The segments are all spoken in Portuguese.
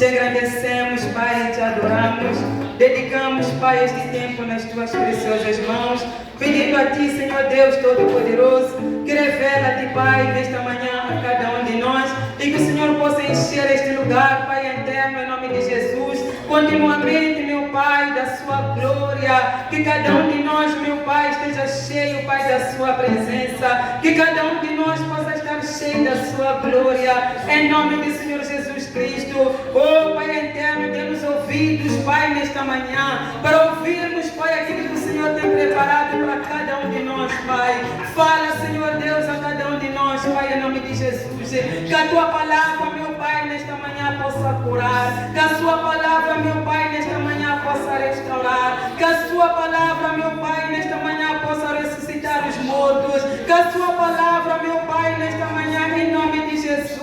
Te agradecemos, Pai, e te adoramos. Dedicamos, Pai, este tempo nas tuas preciosas mãos, pedindo a ti, Senhor Deus Todo-Poderoso, que revela-te, Pai, nesta manhã a cada um de nós, e que o Senhor possa encher este lugar, Pai eterno, em nome de Jesus, continuamente, meu Pai, da sua glória, que cada um de nós, meu Pai, esteja cheio, Pai, da sua presença, que cada um de nós possa estar cheio da sua glória, em nome do Senhor Jesus Cristo. Oh, Pai eterno, dê-nos ouvidos, Pai, nesta manhã, para ouvirmos, Pai, aquilo que o Senhor tem preparado para cada um de nós, Pai. Fala, Senhor Deus, a cada um de nós, Pai, em nome de Jesus, que a tua palavra, meu Pai, nesta manhã possa curar, que a sua palavra, meu Pai, nesta manhã possa restaurar, que a sua palavra, meu Pai, nesta manhã possa ressuscitar os mortos, que a sua palavra, meu Pai, nesta manhã, em nome de Jesus,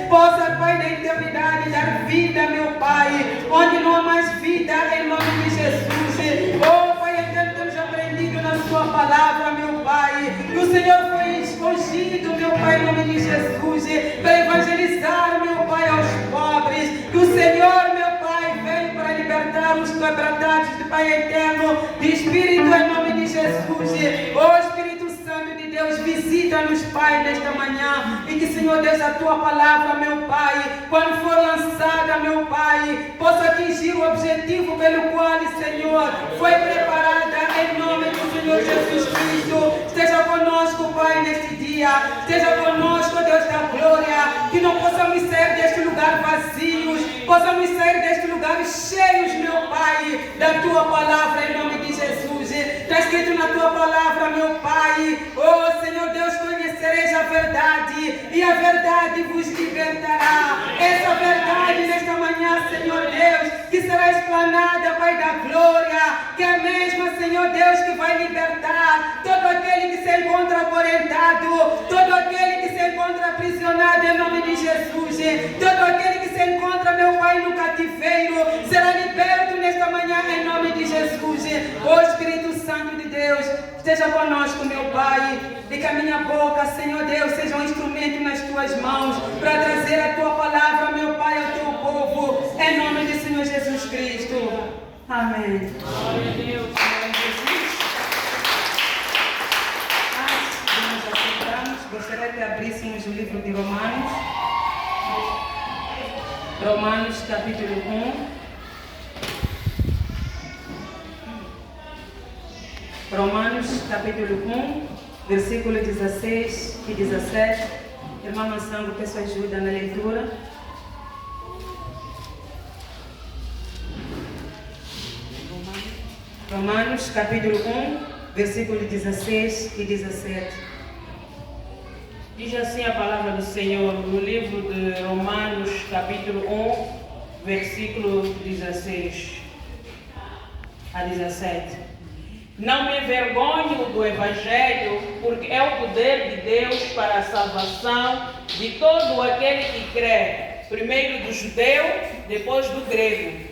possa, Pai, da eternidade dar vida, meu Pai, onde não há mais vida, em nome de Jesus. Oh, Pai eterno, temos aprendido na sua palavra, meu Pai, que o Senhor foi escolhido, meu Pai, em nome de Jesus, para evangelizar, meu Pai, aos pobres, que o Senhor, meu Pai, veio para libertar os quebrantados, Pai eterno, de espírito, em nome de Jesus. Oh, Espírito Santo de Deus, visita-nos, Pai, nesta manhã, e que, Senhor Deus, a tua palavra, meu Pai, quando for lançada, meu Pai, possa atingir o objetivo pelo qual, Senhor, foi preparada, em nome do Senhor Jesus Cristo. Esteja conosco, Pai, neste dia, esteja conosco, Deus da glória, que não possamos sair deste lugar vazios, possamos sair deste lugar cheios, meu Pai, da tua palavra, em nome de Jesus. Está escrito na tua palavra, meu Pai, oh Senhor Deus, conhecereis a verdade, e a verdade vos libertará. Essa verdade nesta manhã, Senhor Deus, que será explanada, Pai da glória, que é a mesma, Senhor Deus, que vai libertar todo aquele que se encontra acorrentado, todo aquele que se encontra aprisionado, em nome de Jesus, todo aquele que se encontra, meu Pai, no cativeiro, será liberto nesta manhã, em nome de Jesus. Oh Espírito Santo de Deus, esteja conosco, meu Pai, e que a minha boca, Senhor Deus, seja um instrumento nas tuas mãos, para trazer a tua palavra, meu Pai, ao teu povo, em nome do Senhor Jesus Cristo. Amém. Glória a Deus. Antes de nos assentarmos, gostaria que abríssemos o livro de Romanos. Romanos, capítulo 1. Romanos, capítulo 1, versículo 16 e 17. Irmã Mansango, peço ajuda na leitura. Romanos, capítulo 1, versículo 16 e 17. Diz assim a palavra do Senhor no livro de Romanos, capítulo 1, versículo 16 a 17. Não me envergonho do Evangelho, porque é o poder de Deus para a salvação de todo aquele que crê, primeiro do judeu, depois do grego.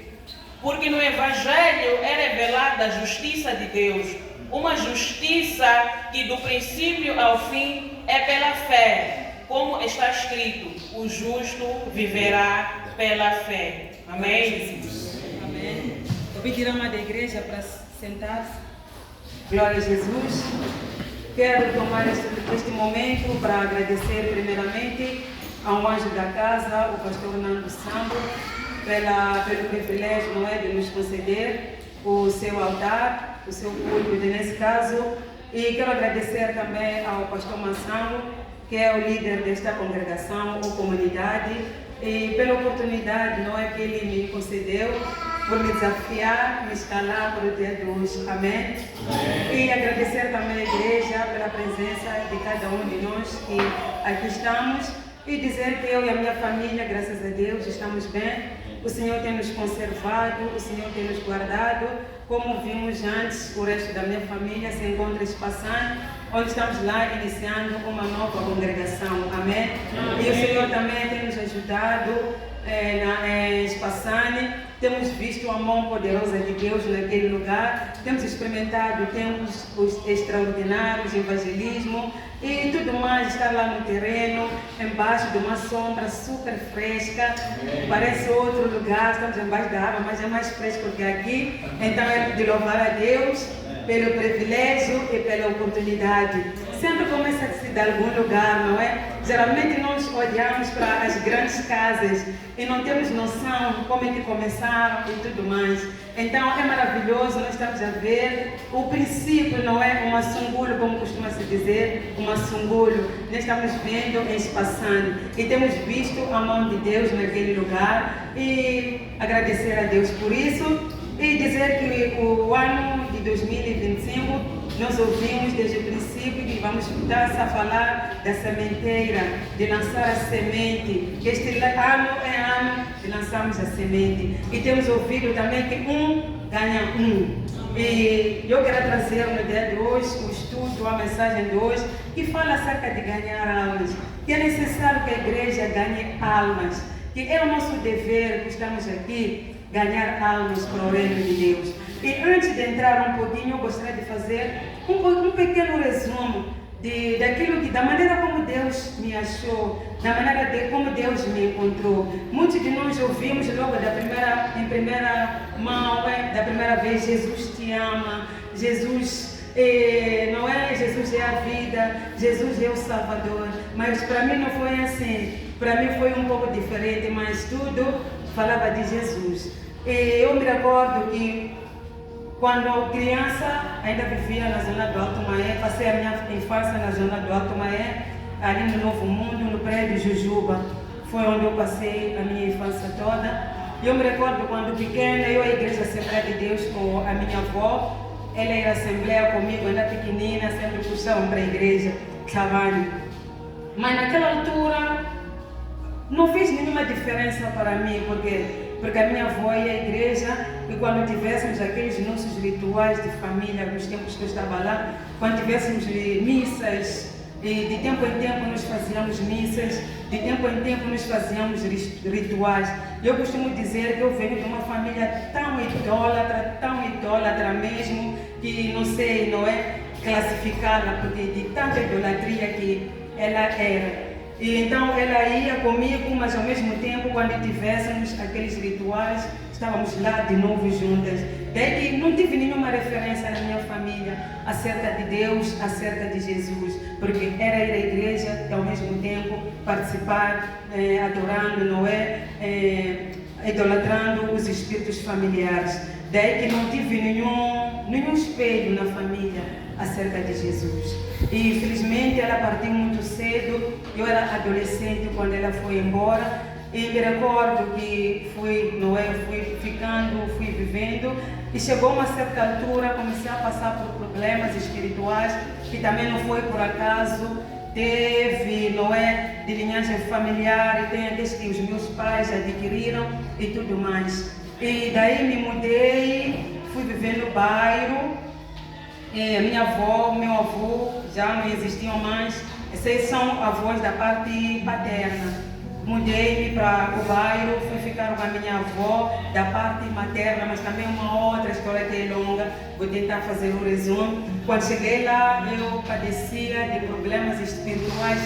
Porque no Evangelho é revelada a justiça de Deus, uma justiça que do princípio ao fim é pela fé, como está escrito, o justo viverá pela fé. Amém? Amém. Eu pedir a irmã da igreja para sentar-se. Glória a Jesus. Quero tomar este momento para agradecer primeiramente ao anjo da casa, o pastor Nando Sambo, pelo privilégio, não é, de nos conceder o seu altar, o seu culto, nesse caso. E quero agradecer também ao pastor Mansango, que é o líder desta congregação ou comunidade, e pela oportunidade, não é, que ele me concedeu, por me desafiar, me escalar para o dia de hoje. Amém? E agradecer também à igreja pela presença de cada um de nós que aqui estamos, e dizer que eu e a minha família, graças a Deus, estamos bem. O Senhor tem nos conservado, o Senhor tem nos guardado. Como vimos antes, o resto da minha família se encontra em Espaçane, onde estamos lá iniciando uma nova congregação. Amém? E o Senhor também tem nos ajudado em Espaçane, temos visto a mão poderosa de Deus naquele lugar, temos experimentado tempos extraordinários, evangelismo e tudo mais, estar lá no terreno, embaixo de uma sombra super fresca, parece outro lugar, estamos embaixo da água, mas é mais fresco que aqui, então é de louvar a Deus pelo privilégio e pela oportunidade. Sempre começa-se de algum lugar, não é? Geralmente nós olhamos para as grandes casas e não temos noção como é que começaram e tudo mais. Então é maravilhoso, nós estamos a ver o princípio, não é? Uma sungulo, como costuma-se dizer, uma sungulo. Nós estamos vendo e passando e temos visto a mão de Deus naquele lugar e agradecer a Deus por isso e dizer que o ano de 2025 nós ouvimos desde o princípio que vamos estar a falar da sementeira, de lançar a semente. Este ano é ano de lançarmos a semente. E temos ouvido também que um ganha um. E eu quero trazer no dia de hoje o estudo, a mensagem de hoje, que fala acerca de ganhar almas. Que é necessário que a igreja ganhe almas. Que é o nosso dever, que estamos aqui, ganhar almas para o reino de Deus. E antes de entrar um pouquinho, eu gostaria de fazer um pequeno resumo da maneira como Deus me achou, da maneira como Deus me encontrou. Muitos de nós ouvimos logo em primeira mão, da primeira vez, Jesus te ama, Jesus não é? Jesus é a vida, Jesus é o Salvador. Mas para mim não foi assim, para mim foi um pouco diferente, mas tudo falava de Jesus. E eu me recordo que quando criança, ainda vivia na zona do Alto Maé, passei a minha infância na zona do Alto Maé, ali no Novo Mundo, no prédio Jujuba. Foi onde eu passei a minha infância toda. E eu me recordo quando pequena, eu à Igreja Assembleia de Deus com a minha avó, ela ia à Assembleia comigo, ainda pequenina, sempre puxavam para a igreja, trabalho. Mas naquela altura, não fez nenhuma diferença para mim, porque a minha avó ia à igreja e quando tivéssemos aqueles nossos rituais de família, nos tempos que eu estava lá, quando tivéssemos missas, e de tempo em tempo nós fazíamos missas, de tempo em tempo nós fazíamos rituais. Eu costumo dizer que eu venho de uma família tão idólatra mesmo, que não sei, não é classificá-la, porque de tanta idolatria que ela era. E então ela ia comigo, mas ao mesmo tempo, quando tivéssemos aqueles rituais, estávamos lá de novo juntas. Daí que não tive nenhuma referência na minha família acerca de Deus, acerca de Jesus, porque era ir à igreja e ao mesmo tempo participar, adorando, não é? Idolatrando os espíritos familiares. Daí que não tive nenhum espelho na família acerca de Jesus. E infelizmente ela partiu muito cedo, eu era adolescente quando ela foi embora, e me recordo que fui ficando, fui vivendo, e chegou uma certa altura, comecei a passar por problemas espirituais, que também não foi por acaso, teve, de linhagem familiar, e tem aqueles que os meus pais adquiriram e tudo mais. E daí me mudei, fui viver no bairro. Minha avó, meu avô já não existiam mais. Esses são avós da parte paterna. Mudei-me para o bairro, fui ficar com a minha avó da parte materna, mas também uma outra história que é longa, vou tentar fazer um resumo. Quando cheguei lá, eu padecia de problemas espirituais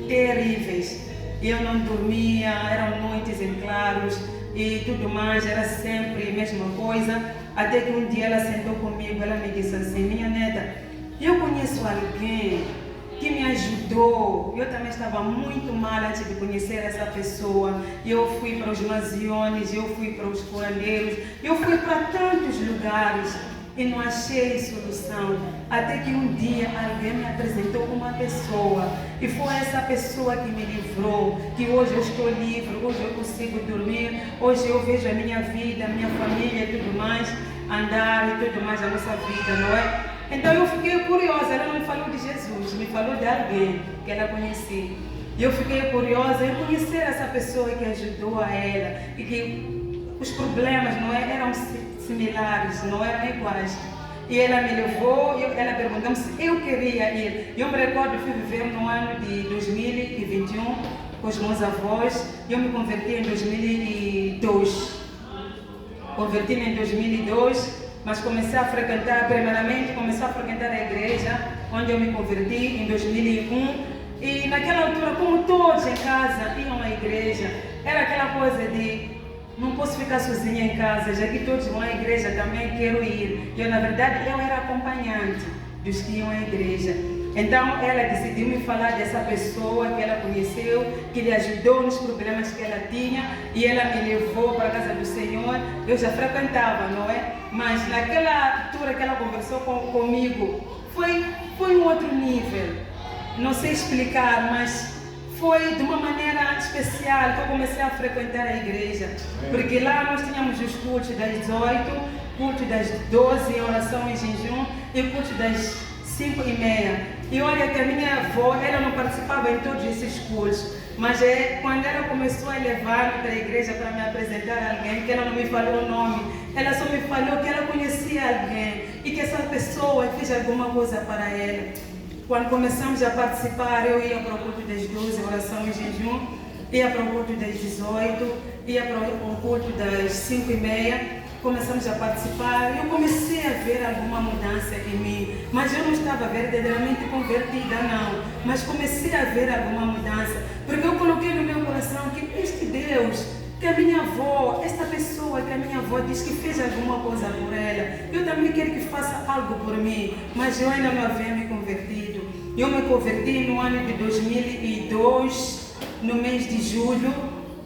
terríveis. Eu não dormia, eram noites em claros e tudo mais, era sempre a mesma coisa. Até que um dia ela sentou comigo, ela me disse assim: minha neta, eu conheço alguém que me ajudou. Eu também estava muito mal antes de conhecer essa pessoa. Eu fui para os mansiones, eu fui para os curandeiros, eu fui para tantos lugares e não achei solução. Até que um dia alguém me apresentou uma pessoa e foi essa pessoa que me livrou, que hoje eu estou livre, hoje eu consigo dormir, hoje eu vejo a minha vida, a minha família e tudo mais, andar e tudo mais, a nossa vida, não é? Então eu fiquei curiosa, ela não me falou de Jesus, me falou de alguém que ela conhecia. E eu fiquei curiosa em conhecer essa pessoa que ajudou a ela e que os problemas não eram similares, não eram iguais. E ela me levou, ela perguntou se eu queria ir. Eu me recordo, fui viver no ano de 2021 com os meus avós. Eu me converti em 2002. converti-me em 2002, mas comecei a frequentar, primeiramente comecei a frequentar a igreja, onde eu me converti em 2001. E naquela altura, como todos em casa iam à igreja, era aquela coisa de não posso ficar sozinha em casa, já que todos vão à igreja, também quero ir. Eu, na verdade, eu era acompanhante dos que iam à igreja. Então ela decidiu me falar dessa pessoa que ela conheceu, que lhe ajudou nos problemas que ela tinha, e ela me levou para a casa do Senhor. Eu já frequentava, não é? Mas naquela altura que ela conversou comigo, foi um outro nível. Não sei explicar, mas foi de uma maneira especial que eu comecei a frequentar a igreja. Porque lá nós tínhamos os cultos das 18, culto das 12, oração em jejum, e culto das 5h30. E olha que a minha avó, ela não participava em todos esses cultos, mas quando ela começou a levar-me para a igreja para me apresentar a alguém, que ela não me falou o nome, ela só me falou que ela conhecia alguém e que essa pessoa fez alguma coisa para ela. Quando começamos a participar, eu ia para o culto das 12, oração em jejum, ia para o culto das 18, ia para o culto das 5h30. Começamos a participar, eu comecei a ver alguma mudança em mim, mas eu não estava verdadeiramente convertida, não, mas comecei a ver alguma mudança, porque eu coloquei no meu coração que este Deus, que a minha avó, esta pessoa que a minha avó diz que fez alguma coisa por ela, eu também quero que faça algo por mim, mas eu ainda não havia me convertido. Eu me converti no ano de 2002, no mês de julho,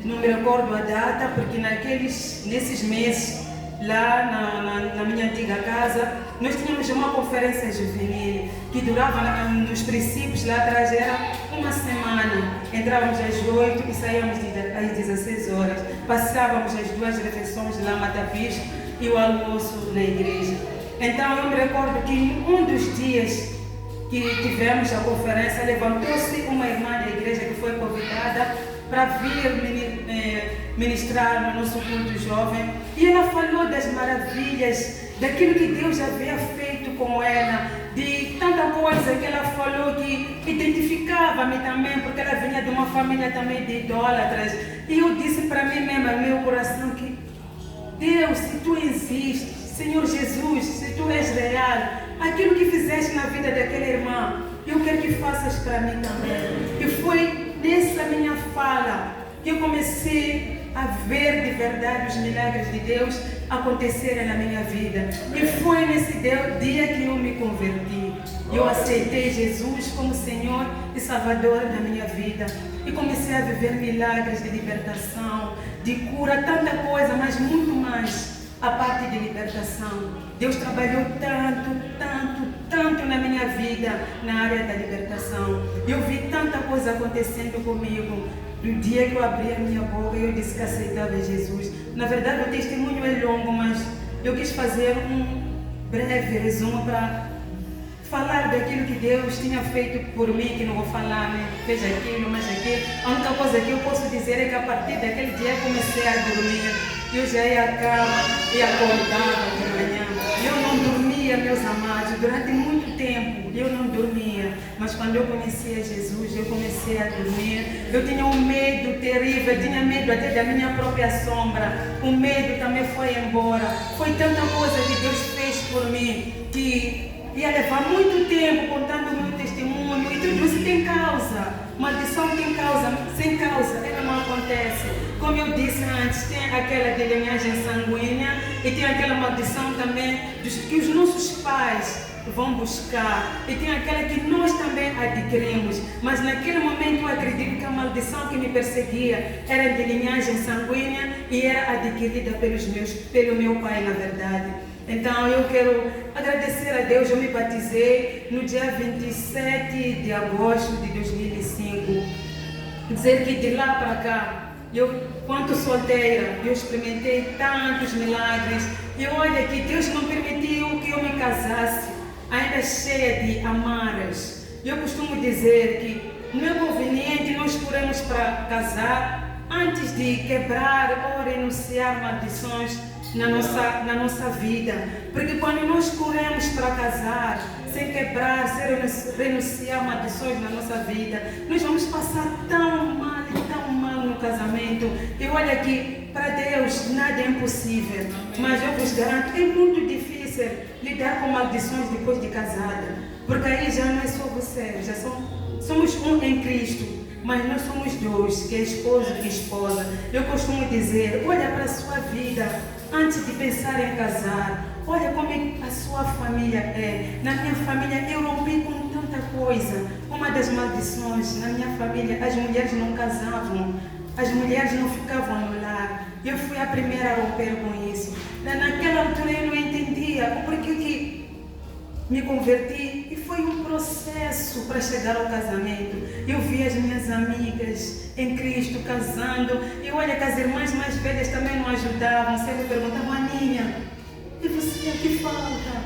não me recordo a data, porque nesses meses, lá na minha antiga casa, nós tínhamos uma conferência juvenil que durava, nos princípios lá atrás, era uma semana. Entrávamos às 8 e saíamos às 16 horas. Passávamos as 2 refeições lá, Matapisco, e o almoço na igreja. Então eu me recordo que um dos dias que tivemos a conferência, levantou-se uma irmã da igreja que foi convidada para vir ministrar no nosso culto jovem, e ela falou das maravilhas, daquilo que Deus havia feito com ela, de tanta coisa que ela falou que identificava-me também, porque ela vinha de uma família também de idólatras, e eu disse para mim mesma, no meu coração, que Deus, se tu existes, Senhor Jesus, se tu és real, aquilo que fizeste na vida daquela irmã, eu quero que faças para mim também. E foi nessa minha fala que eu comecei a ver de verdade os milagres de Deus acontecerem na minha vida. E foi nesse dia que eu me converti. Eu aceitei Jesus como Senhor e Salvador da minha vida. E comecei a viver milagres de libertação, de cura, tanta coisa, mas muito mais a parte de libertação. Deus trabalhou tanto na minha vida, na área da libertação. Eu vi tanta coisa acontecendo comigo. No dia que eu abri a minha boca, eu disse que aceitava Jesus. Na verdade, o testemunho é longo, mas eu quis fazer um breve resumo para falar daquilo que Deus tinha feito por mim, que não vou falar, né? Fez aquilo, mas aquilo. A única coisa que eu posso dizer é que a partir daquele dia eu comecei a dormir. Eu já ia à cama e acordava de manhã. Eu não dormia, meus amados, durante muito tempo eu não dormia. Mas quando eu conheci a Jesus, eu comecei a dormir. Eu tinha um medo terrível, eu tinha medo até da minha própria sombra. O medo também foi embora. Foi tanta coisa que Deus fez por mim que ia levar muito tempo contando o meu testemunho, e tudo isso tem causa. Maldição tem causa, sem causa ela não acontece. Como eu disse antes, tem aquela de linhagem sanguínea e tem aquela maldição também que os nossos pais vão buscar, e tem aquela que nós também adquirimos. Mas naquele momento eu acredito que a maldição que me perseguia era de linhagem sanguínea e era adquirida pelo meu pai, na verdade. Então eu quero agradecer a Deus. Eu me batizei no dia 27 de agosto de 2005. Dizer que de lá para cá, eu, quanto solteira, eu experimentei tantos milagres. E olha que Deus não permitiu que eu me casasse ainda cheia de amarras. Eu costumo dizer que não é conveniente nós corremos para casar antes de quebrar ou renunciar maldições na nossa vida. Porque quando nós corremos para casar, sem quebrar, sem renunciar maldições na nossa vida, nós vamos passar tão mal no casamento. E olha que para Deus nada é impossível, mas eu vos garanto, é muito difícil lidar com maldições depois de casada, porque aí já não é só você, já somos um em Cristo, mas nós somos dois, que é esposo e esposa. Eu costumo dizer, olha para a sua vida antes de pensar em casar, olha como a sua família é. Na minha família eu rompi com tanta coisa. Uma das maldições na minha família, as mulheres não casavam, as mulheres não ficavam no lar. Eu fui a primeira a romper com isso. Naquela altura eu não entendia o porquê que me converti, e foi um processo para chegar ao casamento. Eu vi as minhas amigas em Cristo casando, e olha que as irmãs mais velhas também não ajudavam, sempre perguntavam, Aninha, e você, o que falta?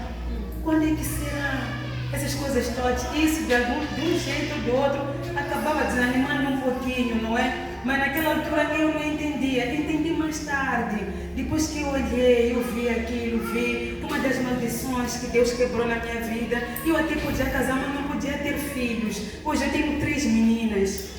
Quando é que será? Essas coisas todas, isso de um jeito ou do outro acabava desanimando um pouquinho, não é? Mas naquela altura eu não entendia, entendi mais tarde. Depois que eu olhei, eu vi aquilo, vi uma das maldições que Deus quebrou na minha vida. Eu até podia casar, mas não podia ter filhos. Hoje eu tenho 3 meninas.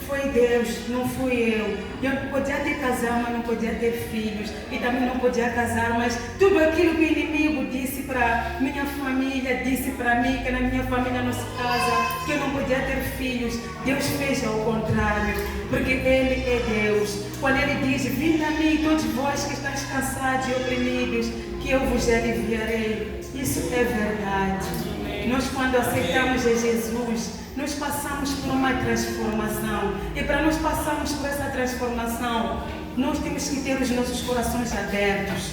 Foi Deus, não fui eu. Eu podia até casar, mas não podia ter filhos. E também não podia casar, mas tudo aquilo que o inimigo disse para minha família, disse para mim, que na minha família não se casa, que eu não podia ter filhos, Deus fez ao contrário, porque Ele é Deus. Quando Ele diz, vinde a mim, todos vós que estáis cansados e oprimidos, que eu vos aliviarei. Isso é verdade. Nós, quando aceitamos a Jesus, nós passamos por uma transformação. E para nós passarmos por essa transformação, nós temos que ter os nossos corações abertos.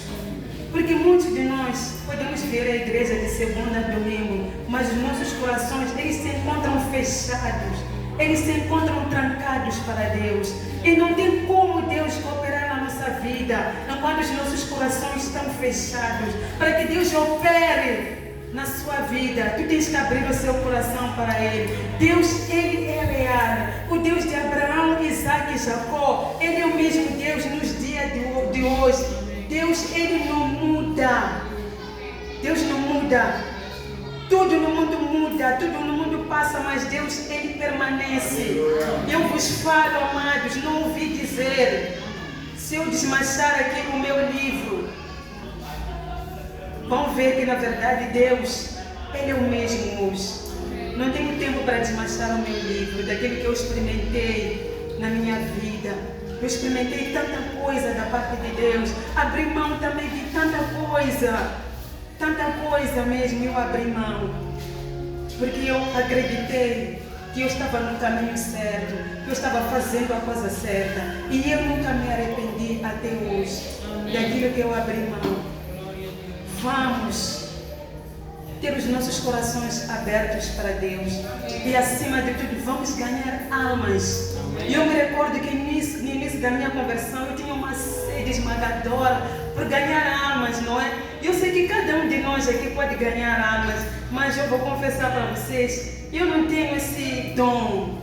Porque muitos de nós podemos vir à igreja de segunda a domingo, mas os nossos corações, eles se encontram fechados. Eles se encontram trancados para Deus. E não tem como Deus operar na nossa vida enquanto os nossos corações estão fechados. Para que Deus opere na sua vida, tu tens que abrir o seu coração para Ele. Deus, Ele é real. O Deus de Abraão, Isaac e Jacó, Ele é o mesmo Deus nos dias de hoje. Deus, Ele não muda. Deus não muda. Tudo no mundo muda, tudo no mundo passa, mas Deus, Ele permanece. Eu vos falo, amados, não ouvi dizer. Se eu desmanchar aqui o meu livro, vão ver que na verdade Deus, Ele é o mesmo hoje. Não tenho tempo para desmanchar o meu livro, daquilo que eu experimentei na minha vida. Eu experimentei tanta coisa da parte de Deus, abri mão também de tanta coisa mesmo, eu abri mão. Porque eu acreditei que eu estava no caminho certo, que eu estava fazendo a coisa certa. E eu nunca me arrependi até hoje daquilo que eu abri mão. Vamos ter os nossos corações abertos para Deus. E acima de tudo, vamos ganhar almas. E eu me recordo que no início da minha conversão, eu tinha uma sede esmagadora por ganhar almas, não é? Eu sei que cada um de nós aqui pode ganhar almas, mas eu vou confessar para vocês, eu não tenho esse dom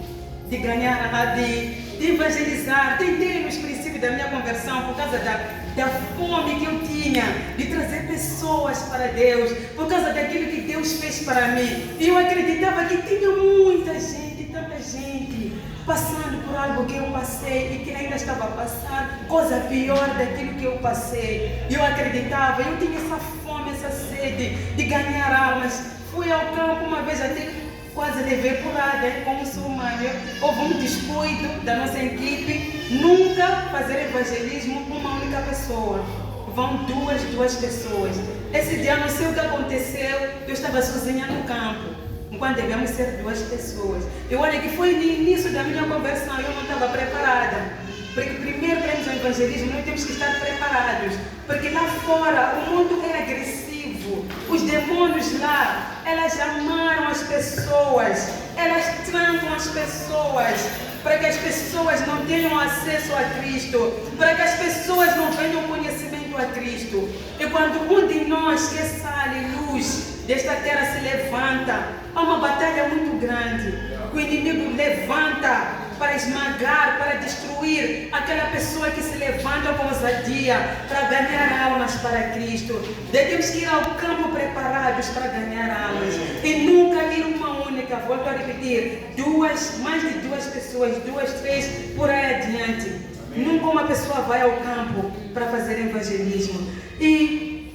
de ganhar, de evangelizar. Tentei nos princípios da minha conversão por causa da fome que eu tinha de trazer pessoas para Deus, por causa daquilo que Deus fez para mim. E eu acreditava que tinha muita gente, tanta gente passando por algo que eu passei e que ainda estava a passar, coisa pior daquilo que eu passei. Eu acreditava, eu tinha essa fome, essa sede de ganhar almas. Fui ao campo uma vez, até quase levei porrada, como sou humana. Houve um descuido da nossa equipe, nunca fazer evangelismo com uma única pessoa. Vão duas pessoas. Esse dia, não sei o que aconteceu, eu estava sozinha no campo, enquanto devemos ser 2 pessoas. Eu olha que foi no início da minha conversão, eu não estava preparada. Porque primeiro temos o evangelismo, nós temos que estar preparados. Porque lá fora o mundo é agressivo. Os demônios lá, elas amaram as pessoas, elas trancam as pessoas, para que as pessoas não tenham acesso a Cristo, para que as pessoas não venham conhecimento a Cristo. E quando um de nós, que é sal e luz desta terra, se levanta, há uma batalha muito grande. O inimigo levanta para esmagar, para destruir aquela pessoa que se levanta com ousadia para ganhar almas para Cristo. Temos que ir ao campo preparados para ganhar almas. E nunca ir uma única, volto a repetir, mais de 2 pessoas, 2, 3, por aí adiante. Nunca uma pessoa vai ao campo para fazer evangelismo. E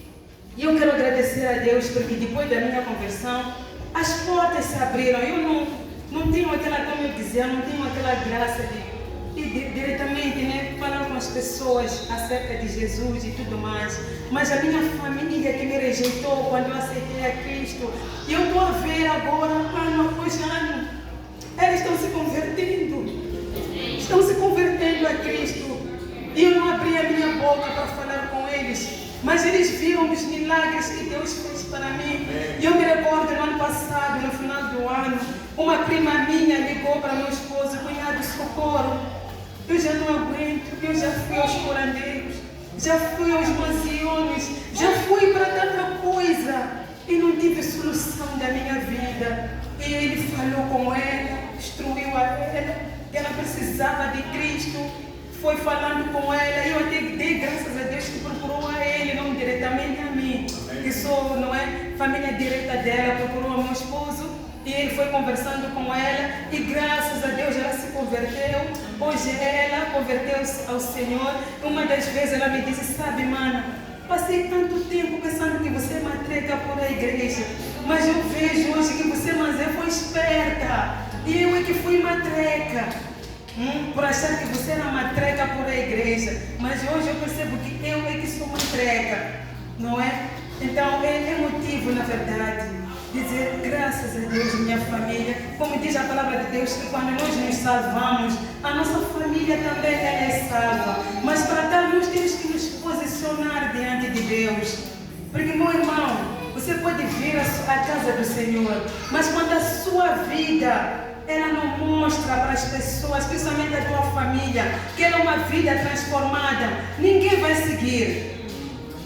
eu quero agradecer a Deus porque depois da minha conversão, as portas se abriram. Eu não tenho aquela, como eu dizia, não tenho aquela graça de diretamente, né, falar com as pessoas acerca de Jesus e tudo mais. Mas a minha família que me rejeitou quando eu aceitei a Cristo, e eu estou a ver agora, ano após ano, eles estão se convertendo a Cristo. E eu não abri a minha boca para falar com eles, mas eles viram os milagres que Deus fez para mim. E eu me recordo no ano passado, no final do ano, uma prima minha ligou para meu esposo: cunhado, socorro, eu já não aguento, eu já fui aos curandeiros, já fui aos mansiones, já fui para tanta coisa e não tive solução da minha vida. E ele falou com ela, instruiu a ela precisava de Cristo, foi falando com ela, e eu até dei graças a Deus que procurou a ele, não diretamente a mim, que sou, não é, família direta dela, procurou o meu esposo, e ele foi conversando com ela, e graças a Deus ela se converteu. Hoje ela converteu-se ao Senhor. Uma das vezes ela me disse: sabe, mana, passei tanto tempo pensando que você é matreca por a igreja, mas eu vejo hoje que você, Manzé, foi esperta, e eu é que fui matreca, por achar que você era matreca por a igreja, mas hoje eu percebo que eu é que sou matreca, não é? Então é motivo, na verdade, dizer graças a Deus, minha família. Como diz a palavra de Deus, que quando nós nos salvamos, a nossa família também é salva. Mas para tal nós temos que nos posicionar diante de Deus. Porque, meu irmão, você pode vir à casa do Senhor, mas quando a sua vida ela não mostra para as pessoas, principalmente a tua família, que ela é uma vida transformada, ninguém vai seguir.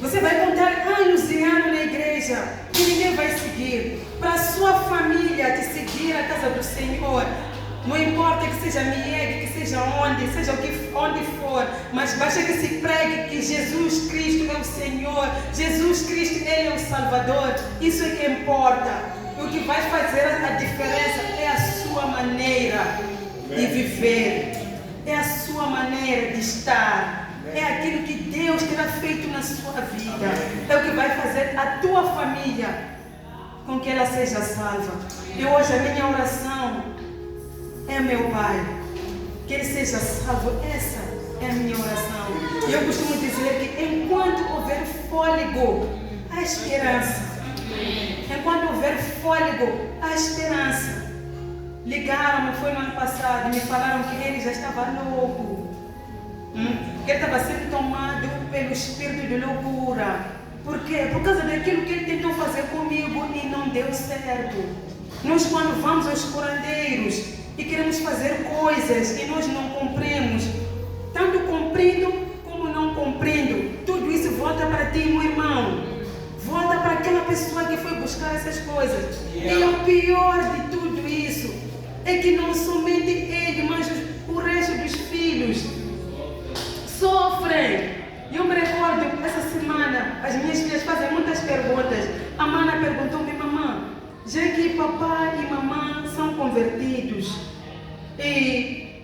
Você vai contar anos e anos na igreja e ninguém vai seguir. Para a sua família te seguir à casa do Senhor, não importa que seja Mieg, que seja onde for, mas basta que se pregue que Jesus Cristo é o Senhor, Jesus Cristo Ele é o Salvador. Isso é que importa. E o que vai fazer a diferença é a sua maneira de viver, é a sua maneira de estar. É aquilo que Deus terá feito na sua vida. É o que vai fazer a tua família com que ela seja salva. E hoje a minha oração é meu Pai, que ele seja salvo. Essa é a minha oração. E eu costumo dizer que enquanto houver fôlego, há esperança. Enquanto houver fôlego, há esperança. Ligaram-me, foi no ano passado, me falaram que ele já estava louco. Que ele estava sendo tomado pelo espírito de loucura. Por quê? Por causa daquilo que ele tentou fazer comigo e não deu certo. Nós, quando vamos aos curandeiros e queremos fazer coisas e nós não cumprimos, tanto cumprindo como não cumprindo, tudo isso volta para ti, meu irmão. Volta para aquela pessoa que foi buscar essas coisas. E o pior de tudo isso é que não somente ele, mas o resto dos filhos sofrem. Eu me recordo, essa semana, as minhas filhas fazem muitas perguntas. A Mana perguntou-me: mamãe, já que papai e mamãe são convertidos e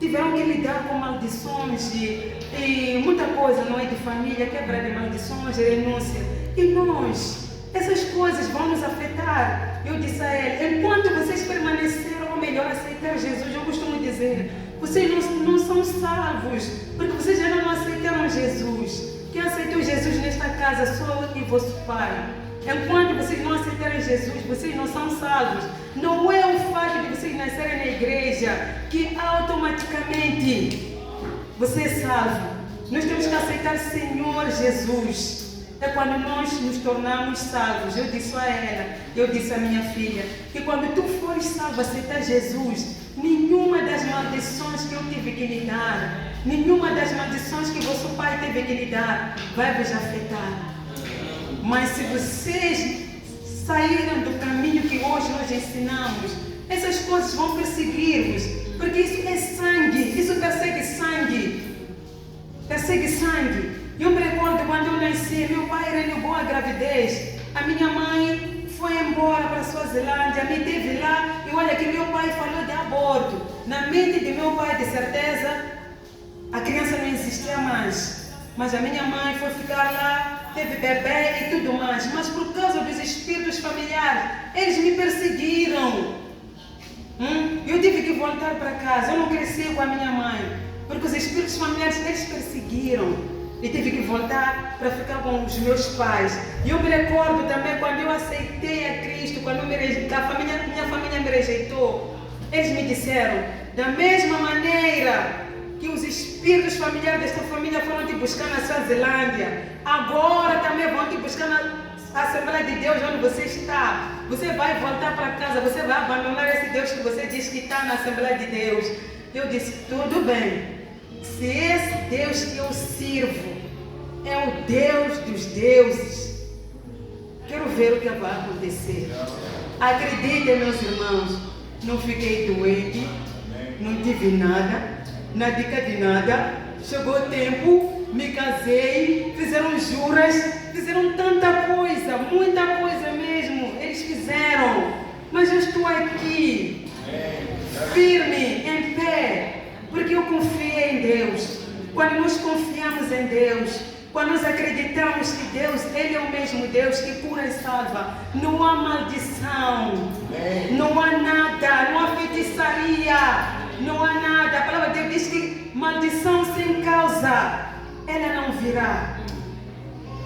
tiveram que lidar com maldições e muita coisa, não é, de família, quebra de maldições, renúncia, e nós, essas coisas vão nos afetar. Eu disse a ele: enquanto vocês permaneceram, ou melhor, aceitar Jesus, eu costumo dizer, vocês não são salvos, porque vocês ainda não aceitaram Jesus. Quem aceitou Jesus nesta casa sou eu e vosso Pai. Enquanto vocês não aceitarem Jesus, vocês não são salvos. Não é o fato de vocês nascerem na igreja que automaticamente você é salvo. Nós temos que aceitar Senhor Jesus. É quando nós nos tornamos salvos. Eu disse a ela, eu disse à minha filha, que quando tu fores salvo, aceitar Jesus, nenhuma das maldições que eu tive que lhe dar, nenhuma das maldições que vosso pai teve que lhe dar, vai vos afetar. Mas se vocês saíram do caminho que hoje nós ensinamos, essas coisas vão perseguir-vos, porque isso é sangue, isso persegue sangue. Persegue sangue. Eu me recordo quando eu nasci, meu pai renegou a gravidez. A minha mãe foi embora para a Suazilândia, me teve lá, e olha que meu pai falou de aborto. Na mente de meu pai, de certeza, a criança não existia mais. Mas a minha mãe foi ficar lá, teve bebê e tudo mais. Mas por causa dos espíritos familiares, eles me perseguiram. Eu tive que voltar para casa. Eu não cresci com a minha mãe, porque os espíritos familiares, eles perseguiram. E tive que voltar para ficar com os meus pais. E eu me recordo também quando eu aceitei a Cristo, quando minha família me rejeitou. Eles me disseram, da mesma maneira que os espíritos familiares desta família foram te buscar na Suazilândia, agora também vão te buscar na Assembleia de Deus onde você está. Você vai voltar para casa, você vai abandonar esse Deus que você diz que está na Assembleia de Deus. Eu disse, tudo bem. Se esse Deus que eu sirvo é o Deus dos deuses, quero ver o que vai acontecer. Acreditem, meus irmãos, não fiquei doente, não tive nada, nada de nada. Chegou o tempo, me casei, fizeram juras, fizeram tanta coisa, muita coisa mesmo, eles fizeram. Mas eu estou aqui, firme, em pé, porque eu confiei em Deus. Quando nós confiamos em Deus, quando nós acreditamos que Deus, Ele é o mesmo Deus que cura e salva, não há maldição, não há nada, não há feitiçaria, não há nada. A palavra de Deus diz que maldição sem causa, ela não virá.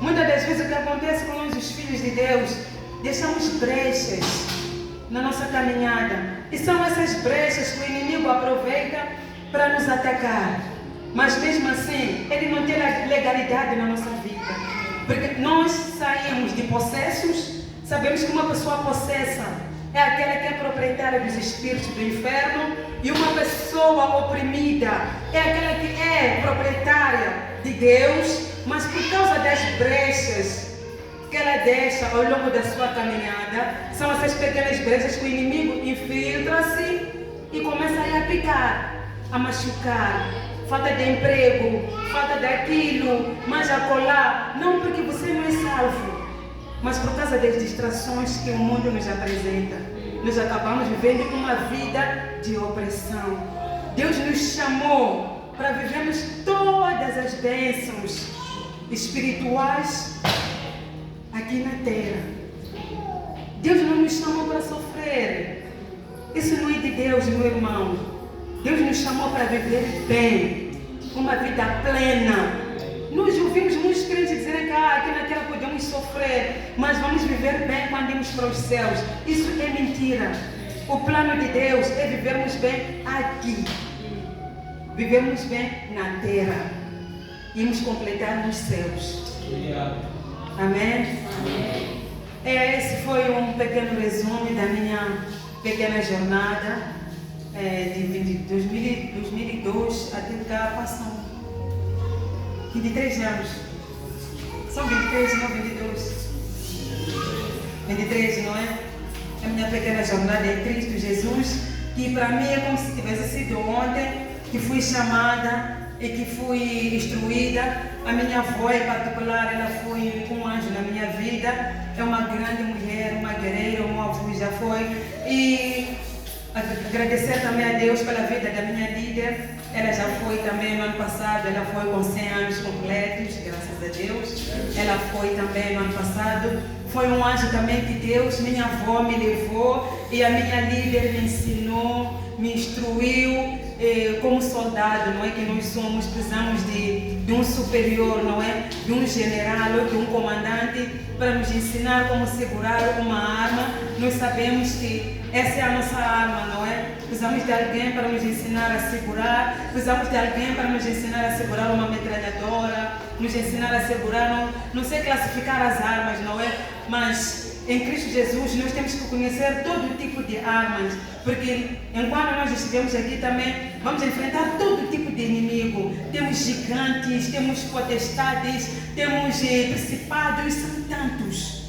Muitas das vezes o que acontece com nós, os filhos de Deus, deixamos brechas na nossa caminhada. E são essas brechas que o inimigo aproveita para nos atacar. Mas mesmo assim, ele não tem legalidade na nossa vida. Porque nós saímos de possessos, sabemos que uma pessoa possessa é aquela que é proprietária dos espíritos do inferno, e uma pessoa oprimida é aquela que é proprietária de Deus, mas por causa das brechas que ela deixa ao longo da sua caminhada, são essas pequenas brechas que o inimigo infiltra-se e começa a picar, a machucar. Falta de emprego, falta daquilo, mas acolá. Não porque você não é salvo, mas por causa das distrações que o mundo nos apresenta. Nós acabamos vivendo uma vida de opressão. Deus nos chamou para vivermos todas as bênçãos espirituais aqui na terra. Deus não nos chamou para sofrer. Isso não é de Deus, meu irmão. Deus nos chamou para viver bem, uma vida plena. Nós ouvimos muitos crentes dizerem que aqui na terra podemos sofrer, mas vamos viver bem quando irmos para os céus. Isso é mentira. O plano de Deus é vivermos bem aqui, vivermos bem na terra, irmos completar nos céus. Amém? Esse foi um pequeno resumo da minha pequena jornada. De 2002 até cá passam 23 anos. São 23, não 22. 23, não é? A minha pequena jornada em Cristo Jesus, que para mim é como se tivesse sido ontem, que fui chamada e que fui instruída. A minha avó em particular, ela foi um anjo na minha vida. É uma grande mulher, uma guerreira, um avô já foi. E agradecer também a Deus pela vida da minha líder. Ela já foi também no ano passado, ela foi com 100 anos completos, graças a Deus. Ela foi também no ano passado. Foi um anjo também de Deus. Minha avó me levou e a minha líder me ensinou, me instruiu. Como soldado, não é que nós somos, precisamos de um superior, não é? De um general ou de um comandante para nos ensinar como segurar uma arma. Nós sabemos que essa é a nossa arma, não é? Precisamos de alguém para nos ensinar a segurar, precisamos de alguém para nos ensinar a segurar uma metralhadora, nos ensinar a segurar, não sei classificar as armas, não é? Mas em Cristo Jesus nós temos que conhecer todo tipo de armas, porque enquanto nós estivemos aqui também vamos enfrentar todo tipo de inimigo. Temos gigantes, temos potestades, temos principados, são tantos.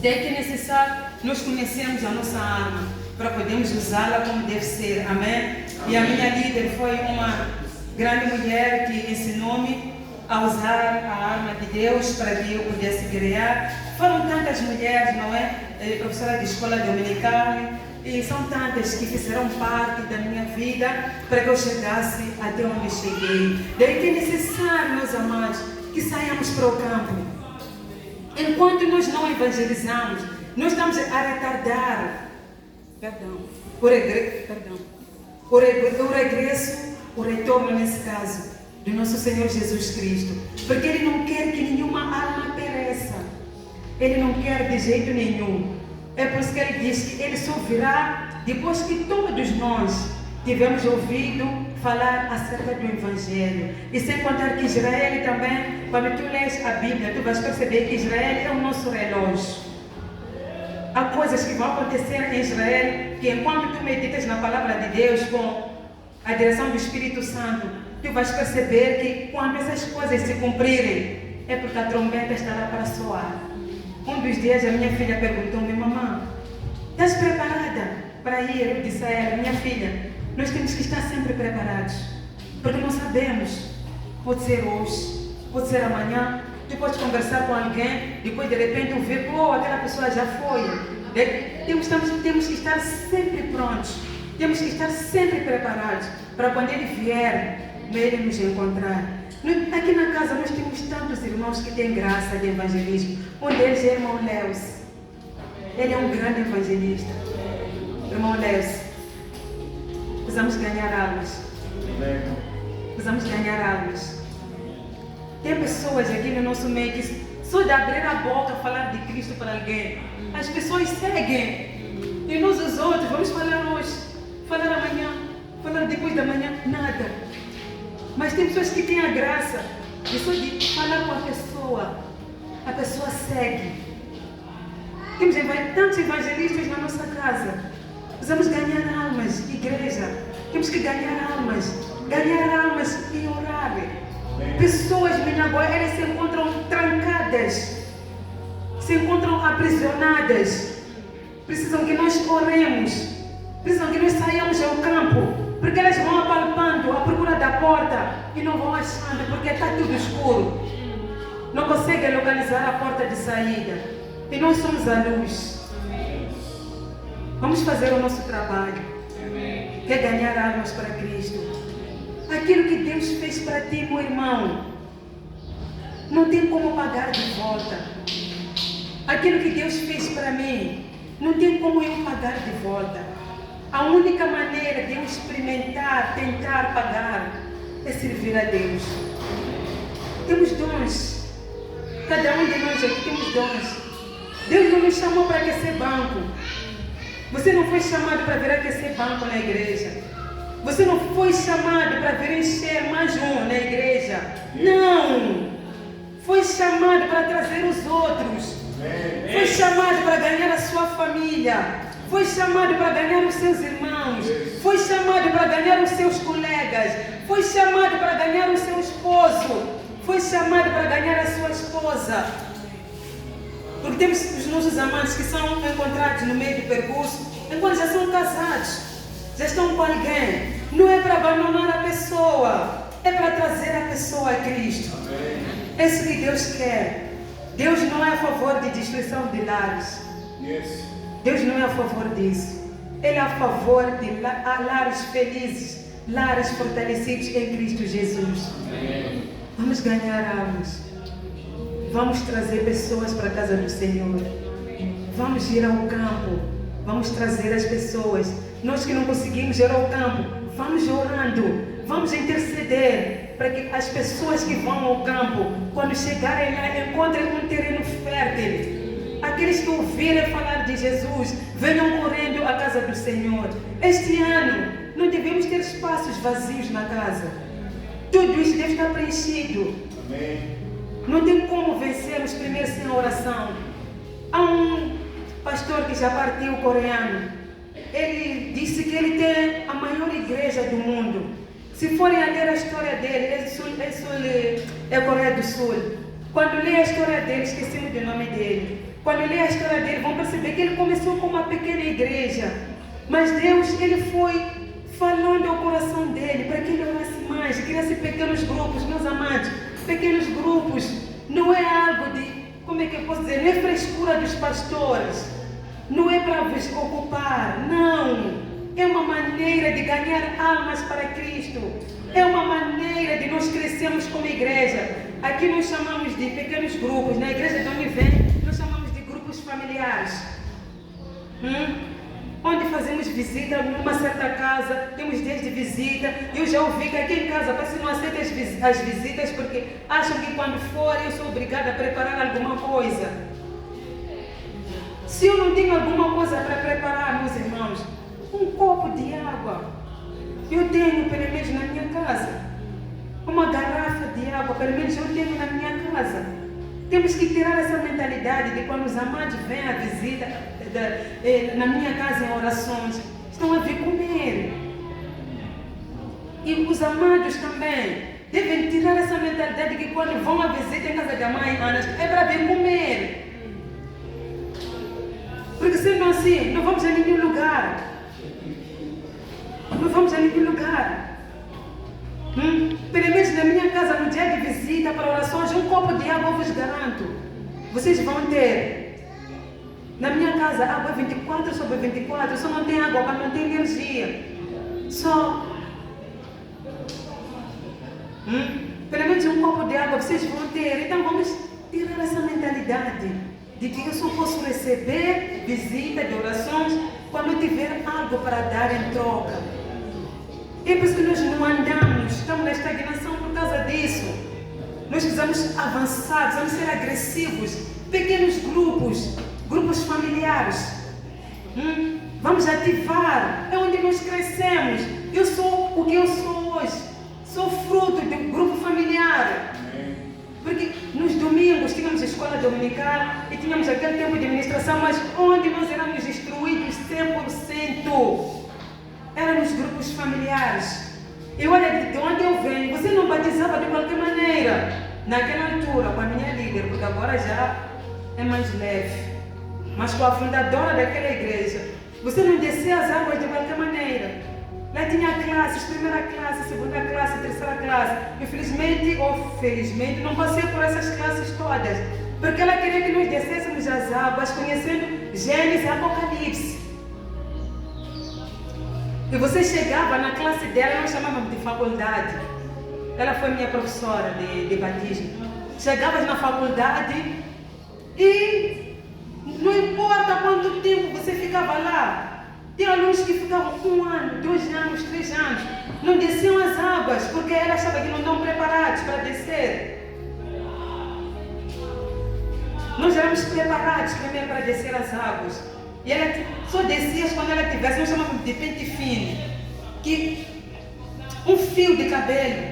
Daí que é necessário nós conhecermos a nossa arma para podermos usá-la como deve ser. Amém? E a minha líder foi uma grande mulher que ensinou-me a usar a arma de Deus para que eu pudesse guerrear. Foram tantas mulheres, não é? Professora de escola dominical, e são tantas que fizeram parte da minha vida para que eu chegasse até onde cheguei. Daí que é necessário, meus amados, que saiamos para o campo. Enquanto nós não evangelizamos, nós estamos a retardar o regresso, o retorno nesse caso, do nosso Senhor Jesus Cristo. Porque Ele não quer que nenhuma alma pereça. Ele não quer de jeito nenhum. É por isso que Ele diz que Ele só virá depois que todos nós tivemos ouvido falar acerca do Evangelho. E sem contar que Israel também, quando tu lês a Bíblia, tu vais perceber que Israel é o nosso relógio. Há coisas que vão acontecer em Israel que enquanto tu meditas na palavra de Deus com a direção do Espírito Santo, tu vais perceber que quando essas coisas se cumprirem, é porque a trombeta estará para soar. Um dos dias a minha filha perguntou-me: mamãe, estás preparada para ir? Eu disse a ela: minha filha, nós temos que estar sempre preparados, porque não sabemos, pode ser hoje, pode ser amanhã. Tu podes conversar com alguém, depois de repente tu vê, pô, aquela pessoa já foi. Temos que estar sempre prontos, temos que estar sempre preparados, para quando Ele vier, Ele nos encontrar. Aqui na casa nós temos tantos irmãos que têm graça de evangelismo. Um deles é o irmão Leus. Ele é um grande evangelista. Irmão Leus, precisamos ganhar almas. Precisamos ganhar almas. Tem pessoas aqui no nosso meio que só de abrir a boca falar de Cristo para alguém, as pessoas seguem. E nós os outros vamos falar hoje, falar amanhã, falar depois da manhã, nada. Mas tem pessoas que têm a graça de só de falar com a pessoa segue. Temos tantos evangelistas na nossa casa. Precisamos ganhar almas, igreja. Temos que ganhar almas e orar. Pessoas, Minagoa, elas se encontram trancadas, se encontram aprisionadas. Precisam que nós oremos, precisam que nós saiamos ao campo. Porque elas vão apalpando à procura da porta e não vão achando, porque está tudo escuro. Não conseguem localizar a porta de saída. E nós somos a luz. Vamos fazer o nosso trabalho. Quer ganhar almas para Cristo. Aquilo que Deus fez para ti, meu irmão, não tem como pagar de volta. Aquilo que Deus fez para mim, não tem como eu pagar de volta. A única maneira de eu experimentar, tentar pagar, é servir a Deus. Temos dons. Cada um de nós aqui temos dons. Deus não nos chamou para aquecer banco. Você não foi chamado para vir aquecer banco na igreja. Você não foi chamado para vir encher mais um na igreja. Não! Foi chamado para trazer os outros. Foi chamado para ganhar a sua família. Foi chamado para ganhar os seus irmãos. Foi chamado para ganhar os seus colegas. Foi chamado para ganhar o seu esposo. Foi chamado para ganhar a sua esposa. Porque temos os nossos amantes que são encontrados no meio do percurso, enquanto já são casados, já estão com alguém. Não é para abandonar a pessoa, é para trazer a pessoa a Cristo. É isso que Deus quer. Deus não é a favor de destruição de lares. Deus não é a favor disso. Ele é a favor de lares felizes, lares fortalecidos em Cristo Jesus. Vamos ganhar almas. Vamos trazer pessoas para a casa do Senhor. Vamos ir ao campo. Vamos trazer as pessoas. Nós que não conseguimos ir ao campo, vamos orando. Vamos interceder para que as pessoas que vão ao campo, quando chegarem lá, encontrem um terreno fértil. Aqueles que ouvirem falar de Jesus, venham correndo à casa do Senhor. Este ano, não devemos ter espaços vazios na casa. Tudo isso deve estar preenchido. Amém. Não tem como vencermos primeiro sem a oração. Há um pastor que já partiu, coreano. Ele disse que ele tem a maior igreja do mundo. Se forem a ler a história dele, é Coreia do Sul. Quando lê a história dele, esquecemos do nome dele. Quando lê a história dele, vão perceber que ele começou com uma pequena igreja. Mas Deus, ele foi falando ao coração dele para que ele orasse mais, criasse pequenos grupos, meus amados. Pequenos grupos não é algo de, como é que eu posso dizer, não é frescura dos pastores. Não é para vos ocupar, não. É uma maneira de ganhar almas para Cristo. É uma maneira de nós crescermos como igreja. Aqui nós chamamos de pequenos grupos. Na igreja de onde vem, nós chamamos de grupos familiares. Onde fazemos visita numa certa casa, temos dias de visita. Eu já ouvi que aqui em casa parece que não aceita as visitas porque acham que quando for eu sou obrigada a preparar alguma coisa. Se eu não tenho alguma coisa para preparar, meus irmãos, um copo de água, eu tenho pelo menos na minha casa. Uma garrafa de água, pelo menos eu tenho na minha casa. Temos que tirar essa mentalidade de quando os amados vêm à visita na minha casa em orações, estão a vir comer. E os amados também devem tirar essa mentalidade de que quando vão à visita em casa da mãe Ana, é para vir comer. Porque sendo assim, não vamos a nenhum lugar. Não vamos a nenhum lugar. Pelo menos na minha casa, no dia de visita para orações, um copo de água eu vos garanto. Vocês vão ter. Na minha casa, água é 24/24. Só não tem água para não ter energia. Só. Pelo menos um copo de água vocês vão ter. Então vamos tirar essa mentalidade de que eu só posso receber visita de orações quando tiver algo para dar em troca. É por isso que nós não andamos, estamos na estagnação por causa disso. Nós precisamos avançar, precisamos ser agressivos, pequenos grupos familiares. Vamos ativar, é onde nós crescemos. Eu sou o que eu sou hoje, sou fruto de um grupo familiar. Porque nos domingos tínhamos a escola dominical e tínhamos aquele tempo de administração, mas onde nós éramos instruídos 100%. Era nos grupos familiares. E olha, de onde eu venho, você não batizava de qualquer maneira. Naquela altura, com a minha líder, porque agora já é mais leve. Mas com a fundadora daquela igreja, você não descia as águas de qualquer maneira. Lá tinha classes, primeira classe, segunda classe, terceira classe. Infelizmente ou felizmente, não passei por essas classes todas. Porque ela queria que nós descêssemos as águas, conhecendo Gênesis e Apocalipse. E você chegava na classe dela, nós chamávamos de faculdade. Ela foi minha professora de batismo. Chegavas na faculdade e não importa quanto tempo você ficava lá. Tem alunos que ficavam 1 ano, 2 anos, 3 anos. Não desciam as águas, porque ela achava que não estão preparados para descer. Nós éramos preparados primeiro para descer as águas. E ela só descia quando ela tivesse, nós chamamos de pente fino. Que um fio de cabelo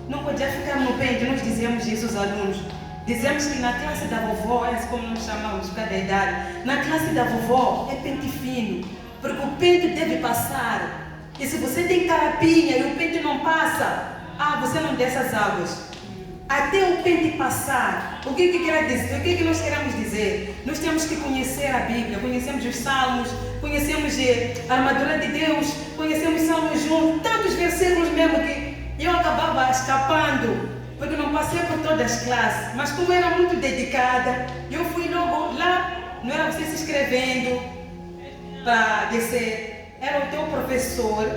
não podia ficar no pente. Nós dizíamos isso aos alunos. Dizemos que na classe da vovó, é como nós chamamos por causa da idade, na classe da vovó é pente fino. Porque o pente deve passar. E se você tem carapinha e o pente não passa, você não desce as águas. Até o pente passar, o que quer dizer? O que nós queremos dizer? Nós temos que conhecer a Bíblia, conhecemos os Salmos, conhecemos a armadura de Deus, conhecemos Salmos juntos, tantos versículos mesmo que eu acabava escapando, porque não passei por todas as classes, mas como era muito dedicada, eu fui logo lá, não era você se inscrevendo para descer, era o teu professor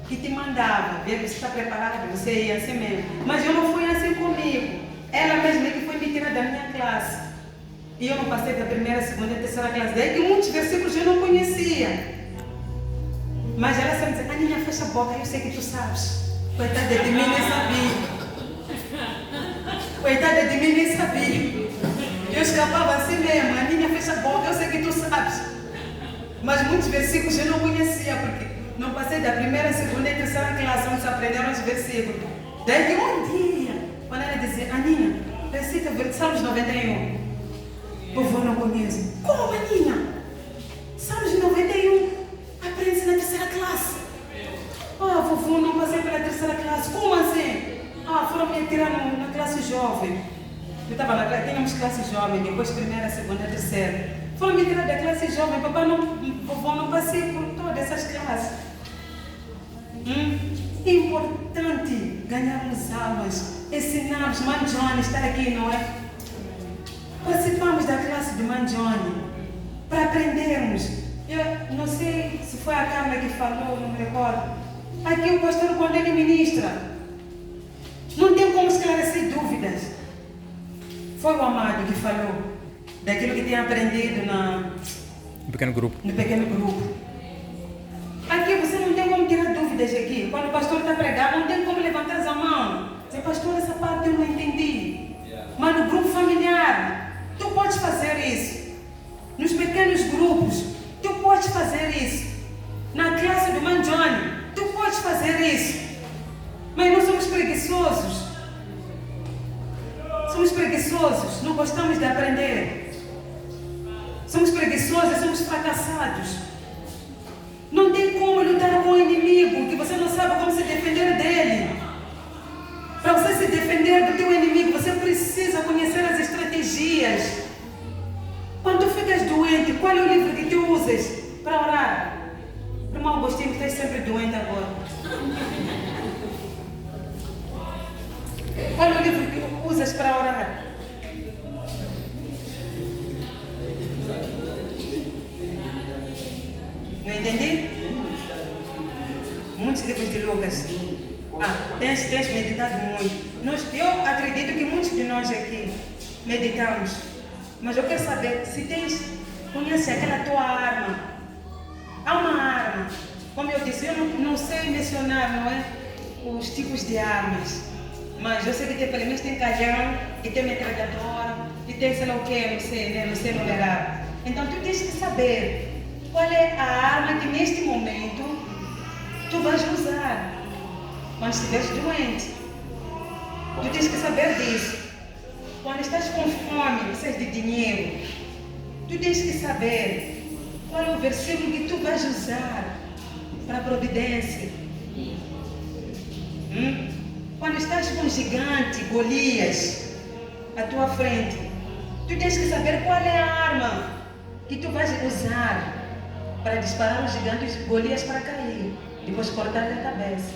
que te mandava, ver que você está preparado, você ia assim mesmo. Mas eu não fui assim comigo. Ela mesma que foi me tirar da minha classe. E eu não passei da primeira, segunda e terceira classe. Daí que muitos versículos eu não conhecia. Mas ela sempre dizia, Aninha, fecha a boca, eu sei que tu sabes. Coitada de mim, nem sabia. Coitada de mim, nem sabia. Eu escapava assim mesmo, Aninha, fecha a boca, eu sei que tu sabes. Mas muitos versículos eu não conhecia, porque não passei da primeira, segunda e terceira classe, onde se aprenderam os versículos. Daí que um dia, quando ela dizia, Aninha, recita Salmos 91. Vovô não conheço. Como, Aninha? Salmos 91. Aprende-se na terceira classe. Vovô, não passei pela terceira classe. Como assim? Foram me tirar na classe jovem. Eu estava na classe, tínhamos classe jovem, depois primeira, segunda, terceira. Foram me tirar da classe jovem, vovô, não passei por todas essas classes. É importante ganharmos almas, ensinarmos. Mãe Johnny está aqui, não é? Participamos da classe de Mãe Johnny para aprendermos. Eu não sei se foi a Carla que falou, não me recordo. Aqui o pastor, quando ele ministra, não tem como esclarecer dúvidas. Foi o Amado que falou daquilo que tinha aprendido No pequeno grupo. Aqui você não tem como tirar dúvidas aqui. Quando o pastor está pregando, não tem como levantar a mão. Dizer, pastor, essa parte eu não entendi. Mas no grupo familiar, tu podes fazer isso. Nos pequenos grupos, tu podes fazer isso. Na classe do Mãe Johnny, tu podes fazer isso. Mas nós somos preguiçosos. Não gostamos de aprender. Somos preguiçosos, somos fracassados. Não tem como lutar com o inimigo que você não sabe como se defender dele. Para você se defender do teu inimigo, você precisa conhecer as estratégias. Quando tu ficas doente, qual é o livro que tu usas para orar? Irmão Agostinho, que estás sempre doente agora. Qual é o livro que usas para orar? Não entendi? Muitos livros de Lucas. Tens meditado muito. Eu acredito que muitos de nós aqui meditamos. Mas eu quero saber se conhece aquela tua arma. Há uma arma. Como eu disse, eu não sei mencionar, não é? Os tipos de armas. Mas eu sei que pelo menos tem canhão, e tem metralhadora, e tem sei lá o que, não sei numerar. Então tu tens que saber qual é a arma que neste momento tu vais usar quando estiveres doente. Tu tens que saber disso. Quando estás com fome, precisas de dinheiro, tu tens que saber qual é o versículo que tu vais usar para a providência. Quando estás com um gigante, Golias, à tua frente, tu tens que saber qual é a arma que tu vais usar para disparar os gigantes Golias para cair, depois cortar-lhe a cabeça.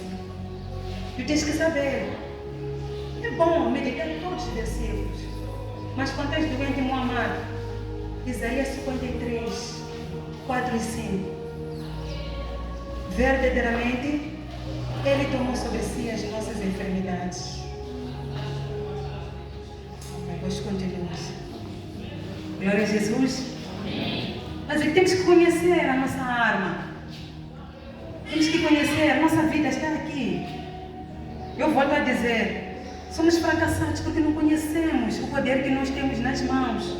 Tu tens que saber. É bom meditar em todos os versículos, mas quando estás doente, meu amado, Isaías 53, 4 e 5, verdadeiramente Ele tomou sobre si as nossas enfermidades. Depois continuamos. Glória a Jesus. Mas temos que conhecer a nossa arma. Temos que conhecer, a nossa vida está aqui. Eu volto a dizer, somos fracassados porque não conhecemos o poder que nós temos nas mãos.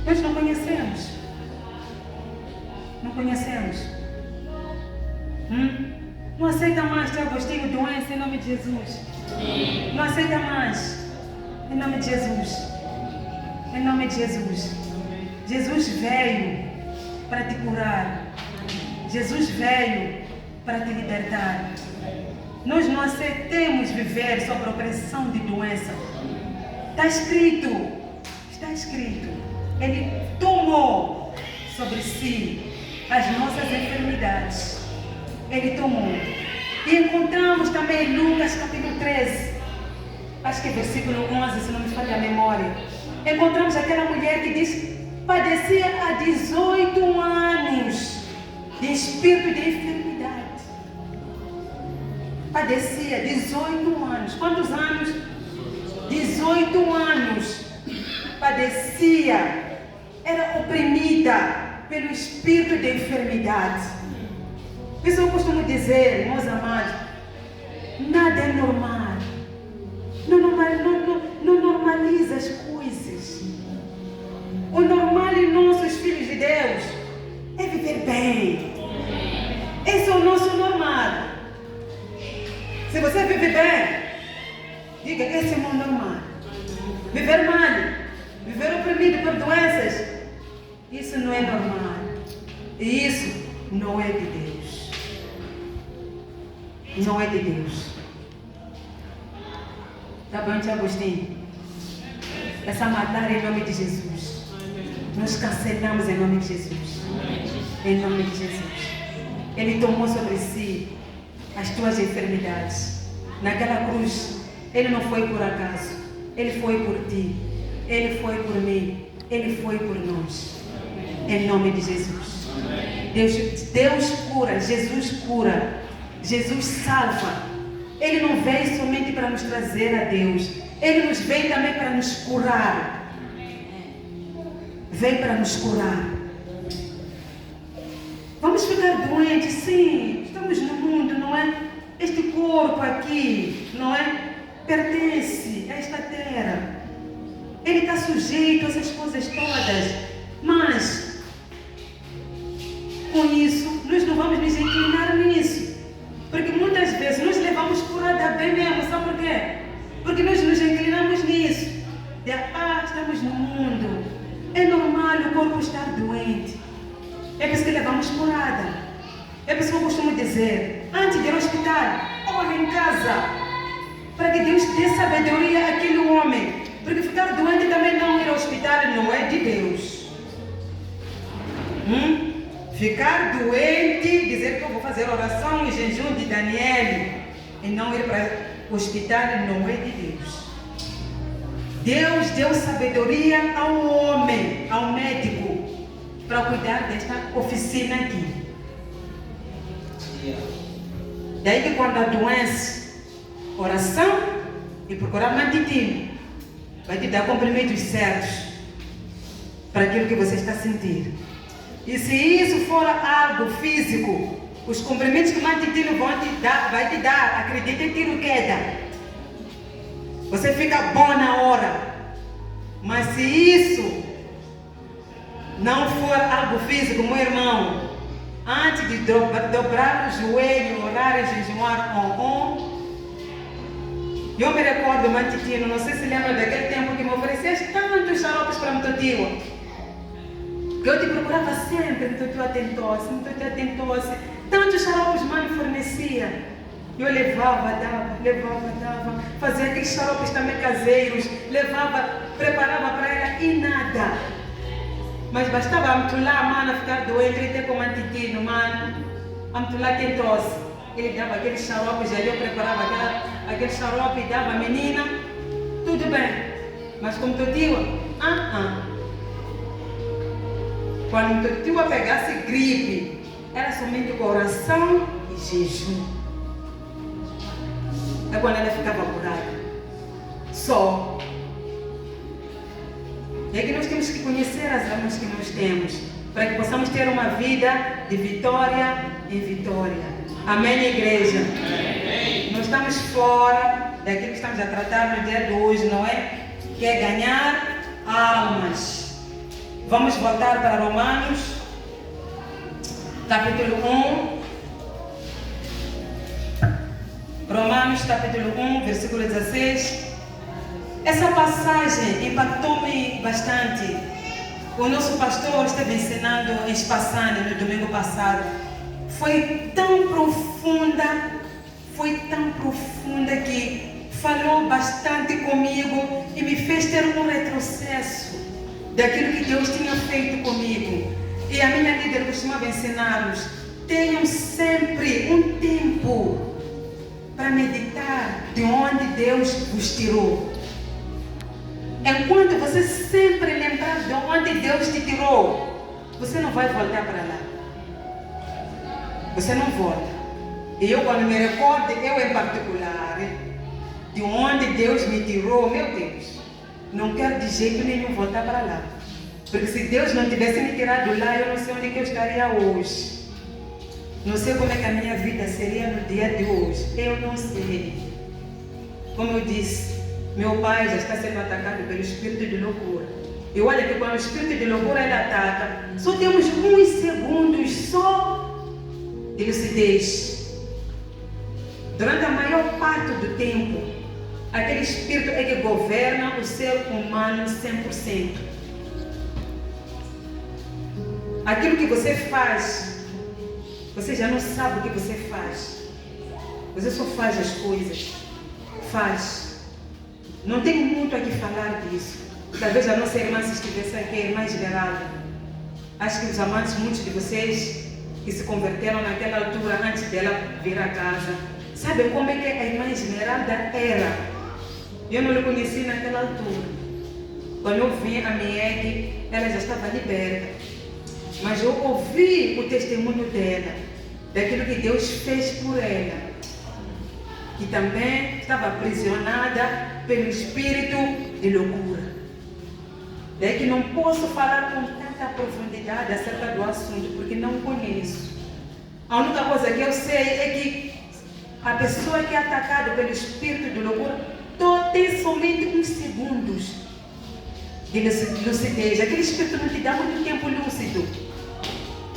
Nós não conhecemos. Não conhecemos. Não aceita mais, Tiago Agostinho, doença em nome de Jesus. Não aceita mais. Em nome de Jesus. Em nome de Jesus. Jesus veio para te curar. Jesus veio para te libertar. Nós não aceitemos viver sob a opressão de doença. Está escrito. Está escrito. Ele tomou sobre si as nossas enfermidades. Ele tomou. E encontramos também em Lucas capítulo 13, acho que é versículo 11, se não me falha a memória. Encontramos aquela mulher que diz, padecia há 18 anos de espírito de enfermidade. Padecia 18 anos. Quantos anos? 18 anos. Padecia. Era oprimida pelo espírito de enfermidade. Por isso eu costumo dizer, meus amados, nada é normal. Não normaliza as coisas. O normal em nossos filhos de Deus é viver bem. Esse é o nosso normal. Se você vive bem, diga, esse é o meu normal. Viver mal, viver oprimido por doenças, isso não é normal. E isso não é de Deus. Não é de Deus. Tá bom, Tiago Agostinho? Essa matar em nome de Jesus. Nós cancelamos em nome de Jesus. Em nome de Jesus. Ele tomou sobre si as tuas enfermidades. Naquela cruz, Ele não foi por acaso. Ele foi por ti. Ele foi por mim. Ele foi por nós. Em nome de Jesus. Deus cura. Jesus cura. Jesus salva. Ele não veio somente para nos trazer a Deus. Ele nos vem também para nos curar. Vem para nos curar. Vamos ficar doentes, sim. Estamos no mundo, não é? Este corpo aqui, não é? Pertence a esta terra. Ele está sujeito a essas coisas todas. Mas, com isso, nós não vamos nos inclinar nisso. Porque muitas vezes nós levamos curada bem mesmo. Sabe por quê? Porque nós nos inclinamos nisso. Estamos no mundo. É normal o corpo estar doente. É por isso que levamos curada. É por isso que eu costumo dizer, antes de ir ao hospital, ora em casa, para que Deus dê sabedoria àquele homem. Porque ficar doente também não ir ao hospital não é de Deus. Ficar doente, dizer que eu vou fazer oração e jejum de Daniel e não ir para o hospital não é de Deus. Deus deu sabedoria ao homem, ao médico, para cuidar desta oficina aqui. Daí que quando há doença, oração e procurar matutino, vai te dar comprimidos certos para aquilo que você está sentindo. E se isso for algo físico, os comprimidos que o matutino vai te dar, acredita em tiro queda. Você fica bom na hora. Mas se isso não for algo físico, meu irmão, antes de dobrar o joelho, orar e jejuar, eu me recordo, Matitino, não sei se lembra daquele tempo que me oferecias tantos xaropes para Mtotiwa, que eu te procurava sempre, Mtotiwa tem tosse, tantos xaropes mãe fornecia. Eu levava, dava, fazia aqueles xaropes também caseiros, preparava para ela e nada. Mas bastava a Mtulá, mano, ficar doente, ele ter como Antitino, mano. A Mtulá tem tosse. Ele dava aqueles xaropes, ali eu preparava aquele xarope, dava a menina, tudo bem. Mas como Mtotiwa, Quando Mtotiwa pegasse gripe, era somente com oração e jejum. É quando ela ficava curada. Só. É que nós temos que conhecer as armas que nós temos, para que possamos ter uma vida de vitória em vitória. Amém, igreja? Amém. Nós estamos fora daquilo que estamos a tratar no dia de hoje, não é? Que é ganhar almas. Vamos voltar para Romanos, capítulo 1. Romanos capítulo 1, versículo 16. Essa passagem impactou-me bastante. O nosso pastor esteve ensinando em Espaçane no domingo passado. Foi tão profunda que falou bastante comigo e me fez ter um retrocesso daquilo que Deus tinha feito comigo. E a minha líder costumava ensinar-nos: tenham sempre um tempo para meditar de onde Deus vos tirou. Enquanto você sempre lembrar de onde Deus te tirou, você não vai voltar para lá. Você não volta. E eu, quando me recordo, eu em particular, de onde Deus me tirou, meu Deus, não quero de jeito nenhum voltar para lá. Porque se Deus não tivesse me tirado lá, eu não sei onde que eu estaria hoje. Não sei como é que a minha vida seria no dia de hoje. Eu não sei. Como eu disse, meu pai já está sendo atacado pelo espírito de loucura. E olha que quando o espírito de loucura ele ataca, só temos uns segundos só de lucidez. Durante a maior parte do tempo, aquele espírito é que governa o ser humano 100%. Aquilo que você faz, você já não sabe o que você faz. Você só faz as coisas. Faz. Não tenho muito a que falar disso. Talvez a nossa irmã, se estivesse aqui, a irmã Esmeralda. Acho que os amantes, muitos de vocês, que se converteram naquela altura, antes dela vir a casa, sabem como é que a irmã Esmeralda era. Eu não lhe conheci naquela altura. Quando eu vim a Mieg, ela já estava liberta. Mas eu ouvi o testemunho dela, daquilo que Deus fez por ela, que também estava aprisionada pelo espírito de loucura. Daí que não posso falar com tanta profundidade acerca do assunto, porque não conheço. A única coisa que eu sei é que a pessoa que é atacada pelo espírito de loucura tem somente uns segundos de lucidez. Aquele espírito não te dá muito tempo lúcido.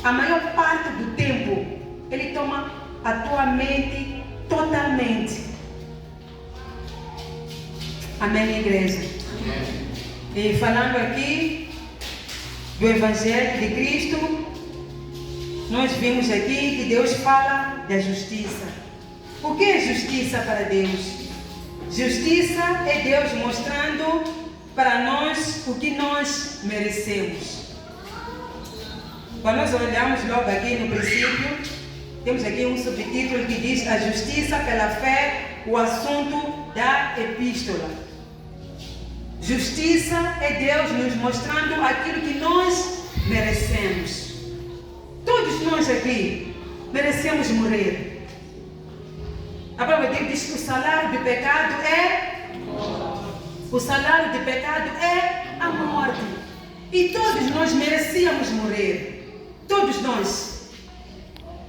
A maior parte do tempo ele toma a tua mente totalmente. Amém, igreja? Amém. E falando aqui do Evangelho de Cristo, nós vimos aqui que Deus fala da justiça. O que é justiça para Deus? Justiça é Deus mostrando para nós o que nós merecemos. Quando nós olhamos logo aqui no princípio, temos aqui um subtítulo que diz a justiça pela fé, o assunto da epístola. Justiça é Deus nos mostrando aquilo que nós merecemos. Todos nós aqui merecemos morrer. A palavra de Deus diz que o salário do pecado é o salário do pecado é a morte. E todos nós merecíamos morrer. Todos nós.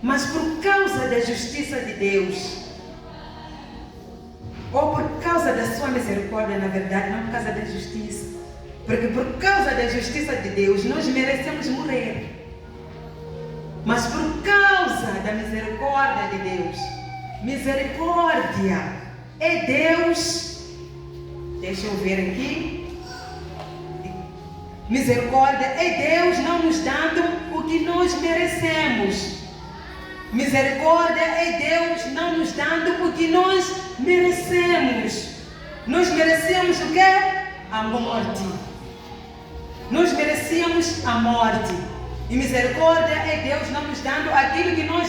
Mas por causa da justiça de Deus, ou por causa da sua misericórdia, na verdade, não por causa da justiça. Porque por causa da justiça de Deus, nós merecemos morrer. Mas por causa da misericórdia de Deus, misericórdia é Deus. Deixa eu ver aqui. Misericórdia é Deus não nos dando o que nós merecemos. Misericórdia é Deus não nos dando o que nós merecemos. Nós merecemos o quê? A morte. Nós merecíamos a morte. E misericórdia é Deus não nos dando aquilo que nós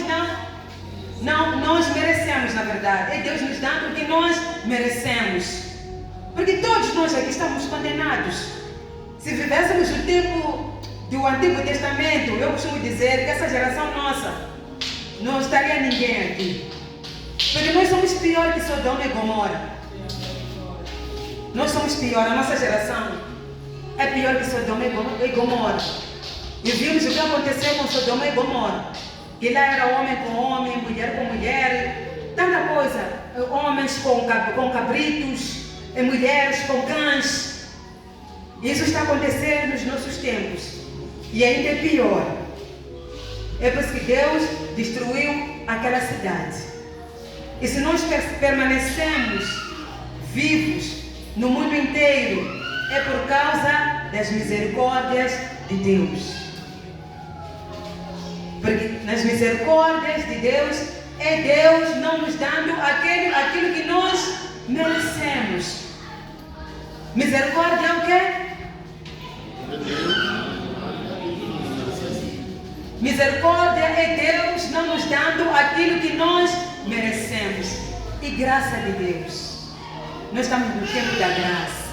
nós merecemos, na verdade. É Deus nos dando o que nós merecemos. Porque todos nós aqui estamos condenados. Se vivêssemos o tempo do Antigo Testamento, eu costumo dizer que essa geração nossa não estaria ninguém aqui. Porque nós somos pior que Sodoma e Gomorra. Nós somos pior, a nossa geração é pior que Sodoma e Gomorra. E vimos o que aconteceu com Sodoma e Gomorra. Que lá era homem com homem, mulher com mulher, tanta coisa. Homens com cabritos, e mulheres com cães. Isso está acontecendo nos nossos tempos. E ainda é pior. É por isso que Deus destruiu aquela cidade. E se nós permanecemos vivos no mundo inteiro, é por causa das misericórdias de Deus. Porque nas misericórdias de Deus, é Deus não nos dando aquilo que nós merecemos. Misericórdia é o quê? Misericórdia é Deus não nos dando aquilo que nós merecemos. E graça de Deus. Nós estamos no tempo da graça.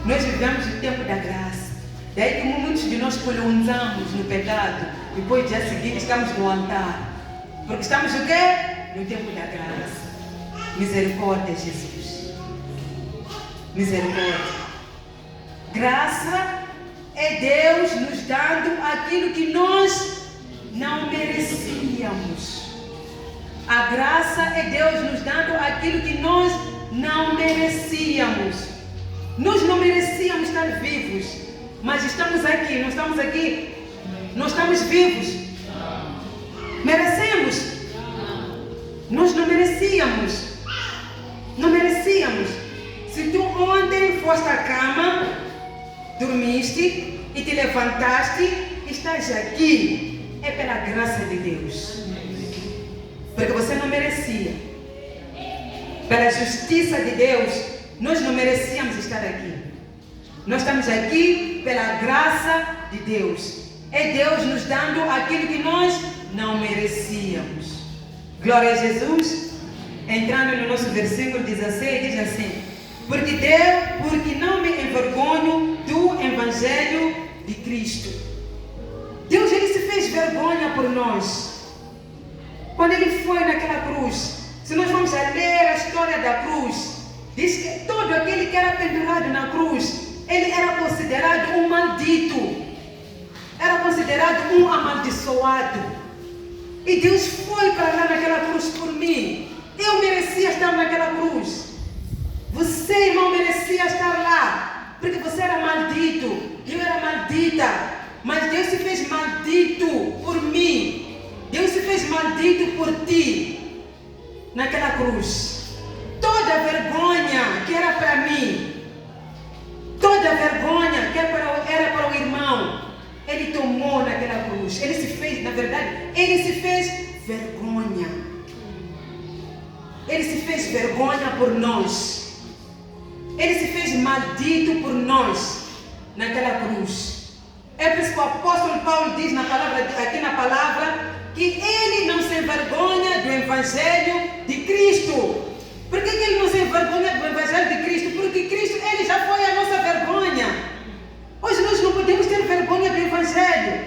Nós vivemos o tempo da graça. Daí que muitos de nós pulunzamos no pecado. E depois, dia seguinte, estamos no altar. Porque estamos o quê? No tempo da graça. Misericórdia, Jesus. Misericórdia. Graça é Deus nos dando aquilo que nós não merecíamos. A graça é Deus nos dando aquilo que nós não merecíamos. Nós não merecíamos estar vivos, mas estamos aqui, não estamos aqui, não estamos vivos. Merecemos? Nós não merecíamos. Não merecíamos. Se tu ontem foste à cama, dormiste e te levantaste, estás aqui, é pela graça de Deus. Porque você não merecia. Pela justiça de Deus, nós não merecíamos estar aqui. Nós estamos aqui pela graça de Deus. É Deus nos dando aquilo que nós não merecíamos. Glória a Jesus. Entrando no nosso versículo 16, diz assim: porque não me envergonho do Evangelho de Cristo. Deus, Ele se fez vergonha por nós. Quando Ele foi naquela cruz, se nós vamos a ler a história da cruz, Diz que todo aquele que era pendurado na cruz, ele era considerado um maldito. Era considerado um amaldiçoado. E Deus foi para lá naquela cruz por mim. Eu merecia estar naquela cruz. Você, irmão, merecia estar lá. Porque você era maldito. Eu era maldita. Mas Deus se fez maldito por mim. Deus se fez maldito por ti. Naquela cruz. Toda a vergonha que era para mim. Toda a vergonha que era para o irmão. Ele tomou naquela cruz. Ele se fez, na verdade, ele se fez vergonha. Ele se fez vergonha por nós. Ele se fez maldito por nós naquela cruz. É por isso que o apóstolo Paulo diz aqui na palavra que ele não se envergonha do evangelho de Cristo. Por que ele não se envergonha do evangelho de Cristo? Porque Cristo, ele já foi a nossa vergonha. Hoje nós não podemos ter vergonha do evangelho.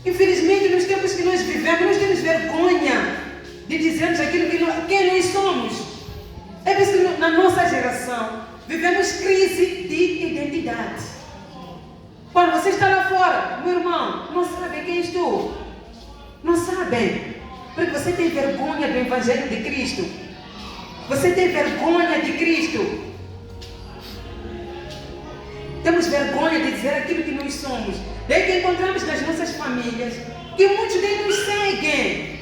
Infelizmente, nos tempos que nós vivemos, nós temos vergonha de dizermos aquilo quem nós somos. É por isso que na nossa geração vivemos crise de identidade. Quando você está lá fora, meu irmão, não sabe quem és tu. Não sabem. Porque você tem vergonha do evangelho de Cristo. Você tem vergonha de Cristo. Temos vergonha de dizer aquilo que nós somos. Daí que encontramos nas nossas famílias que muitos deles nos seguem.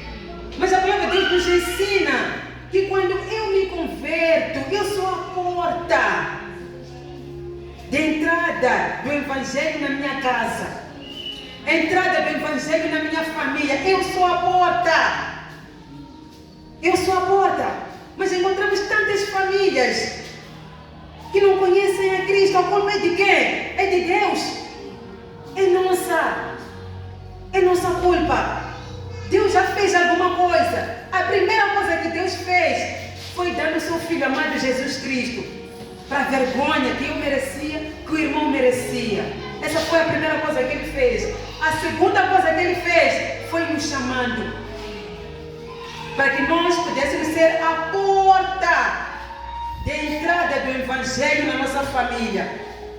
Mas a palavra de Deus nos ensina que quando eu me converto, eu sou a porta de entrada do evangelho na minha casa. A entrada do evangelho na minha família. Eu sou a porta. Eu sou a porta. Mas encontramos tantas famílias que não conhecem a Cristo. A culpa é de quem? É de Deus. É nossa culpa. Deus já fez alguma coisa. A primeira coisa que Deus fez foi dar o seu Filho amado Jesus Cristo. Para a vergonha que eu merecia, que o irmão merecia. Essa foi a primeira coisa que Ele fez. A segunda coisa que Ele fez foi nos chamando. Para que nós pudéssemos ser a porta de entrada do evangelho na nossa família.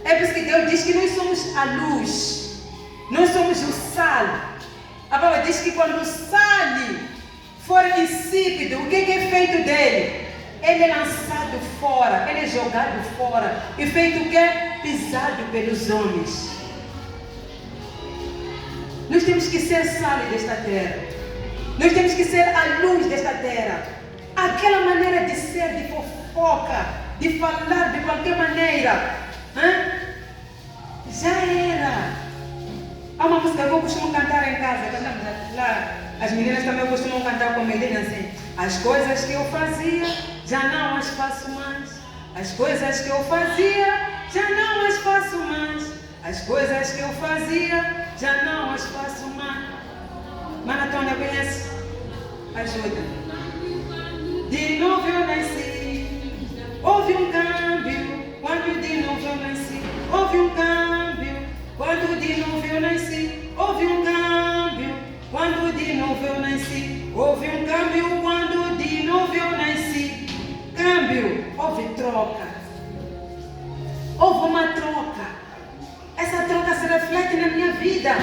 É por isso que Deus diz que nós somos a luz. Nós somos o sal. A palavra diz que quando o sal for insípido, o que é feito dele? Ele é lançado fora, ele é jogado fora. E feito o quê? Pisado pelos homens. Nós temos que ser sal desta terra. Nós temos que ser a luz desta terra. Aquela maneira de ser, de fofoca, de falar de qualquer maneira, já era. Há uma música que eu costumo cantar em casa, cantamos lá. As meninas também costumam cantar comigo, assim: as coisas que eu fazia, já não as faço mais. As coisas que eu fazia, já não as faço mais. As coisas que eu fazia, já não as faço mais. Mana Tônia, conhece? Ajuda. De novo eu nasci, houve um câmbio. Quando de novo eu nasci, houve um câmbio. Quando de novo eu nasci, houve um câmbio. Quando de novo eu nasci, houve um câmbio. Quando de novo eu nasci, câmbio, houve troca. Houve uma troca. Essa troca se reflete na minha vida.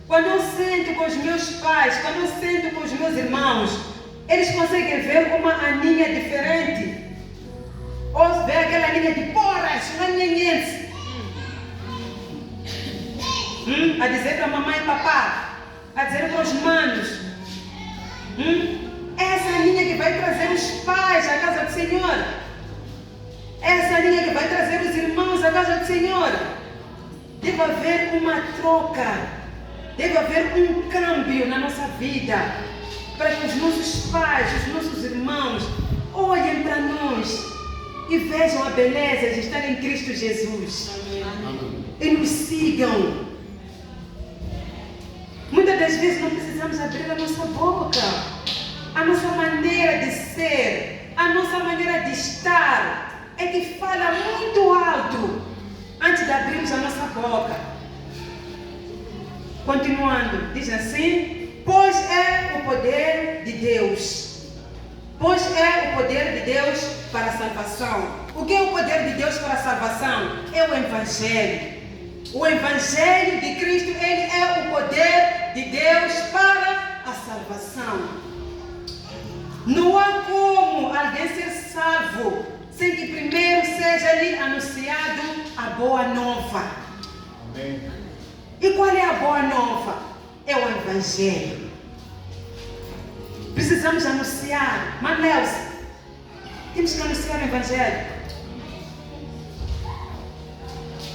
Quando eu sento com os meus pais, quando eu sento com os meus irmãos, eles conseguem ver uma aninha diferente. Ou ver aquela aninha de porras, manhenhense. A dizer para a mamãe e papá, a dizer para os manos. Essa aninha que vai trazer os pais à casa do Senhor. Essa aninha que vai trazer os irmãos à casa do Senhor. Deve haver uma troca. Deve haver um câmbio na nossa vida, para que os nossos pais, os nossos irmãos, olhem para nós e vejam a beleza de estar em Cristo Jesus. Amém. E nos sigam. Muitas das vezes não precisamos abrir a nossa boca. A nossa maneira de ser, a nossa maneira de estar, é que fala muito alto antes de abrirmos a nossa boca. Continuando, diz assim: pois é o poder de Deus. Pois é o poder de Deus para a salvação. O que é o poder de Deus para a salvação? É o Evangelho. O Evangelho de Cristo, ele é o poder de Deus para a salvação. Não há como alguém ser salvo sem que primeiro seja-lhe anunciado a boa nova. Amém. E qual é a boa nova? É o Evangelho. Precisamos anunciar. Manuel, temos que anunciar o Evangelho.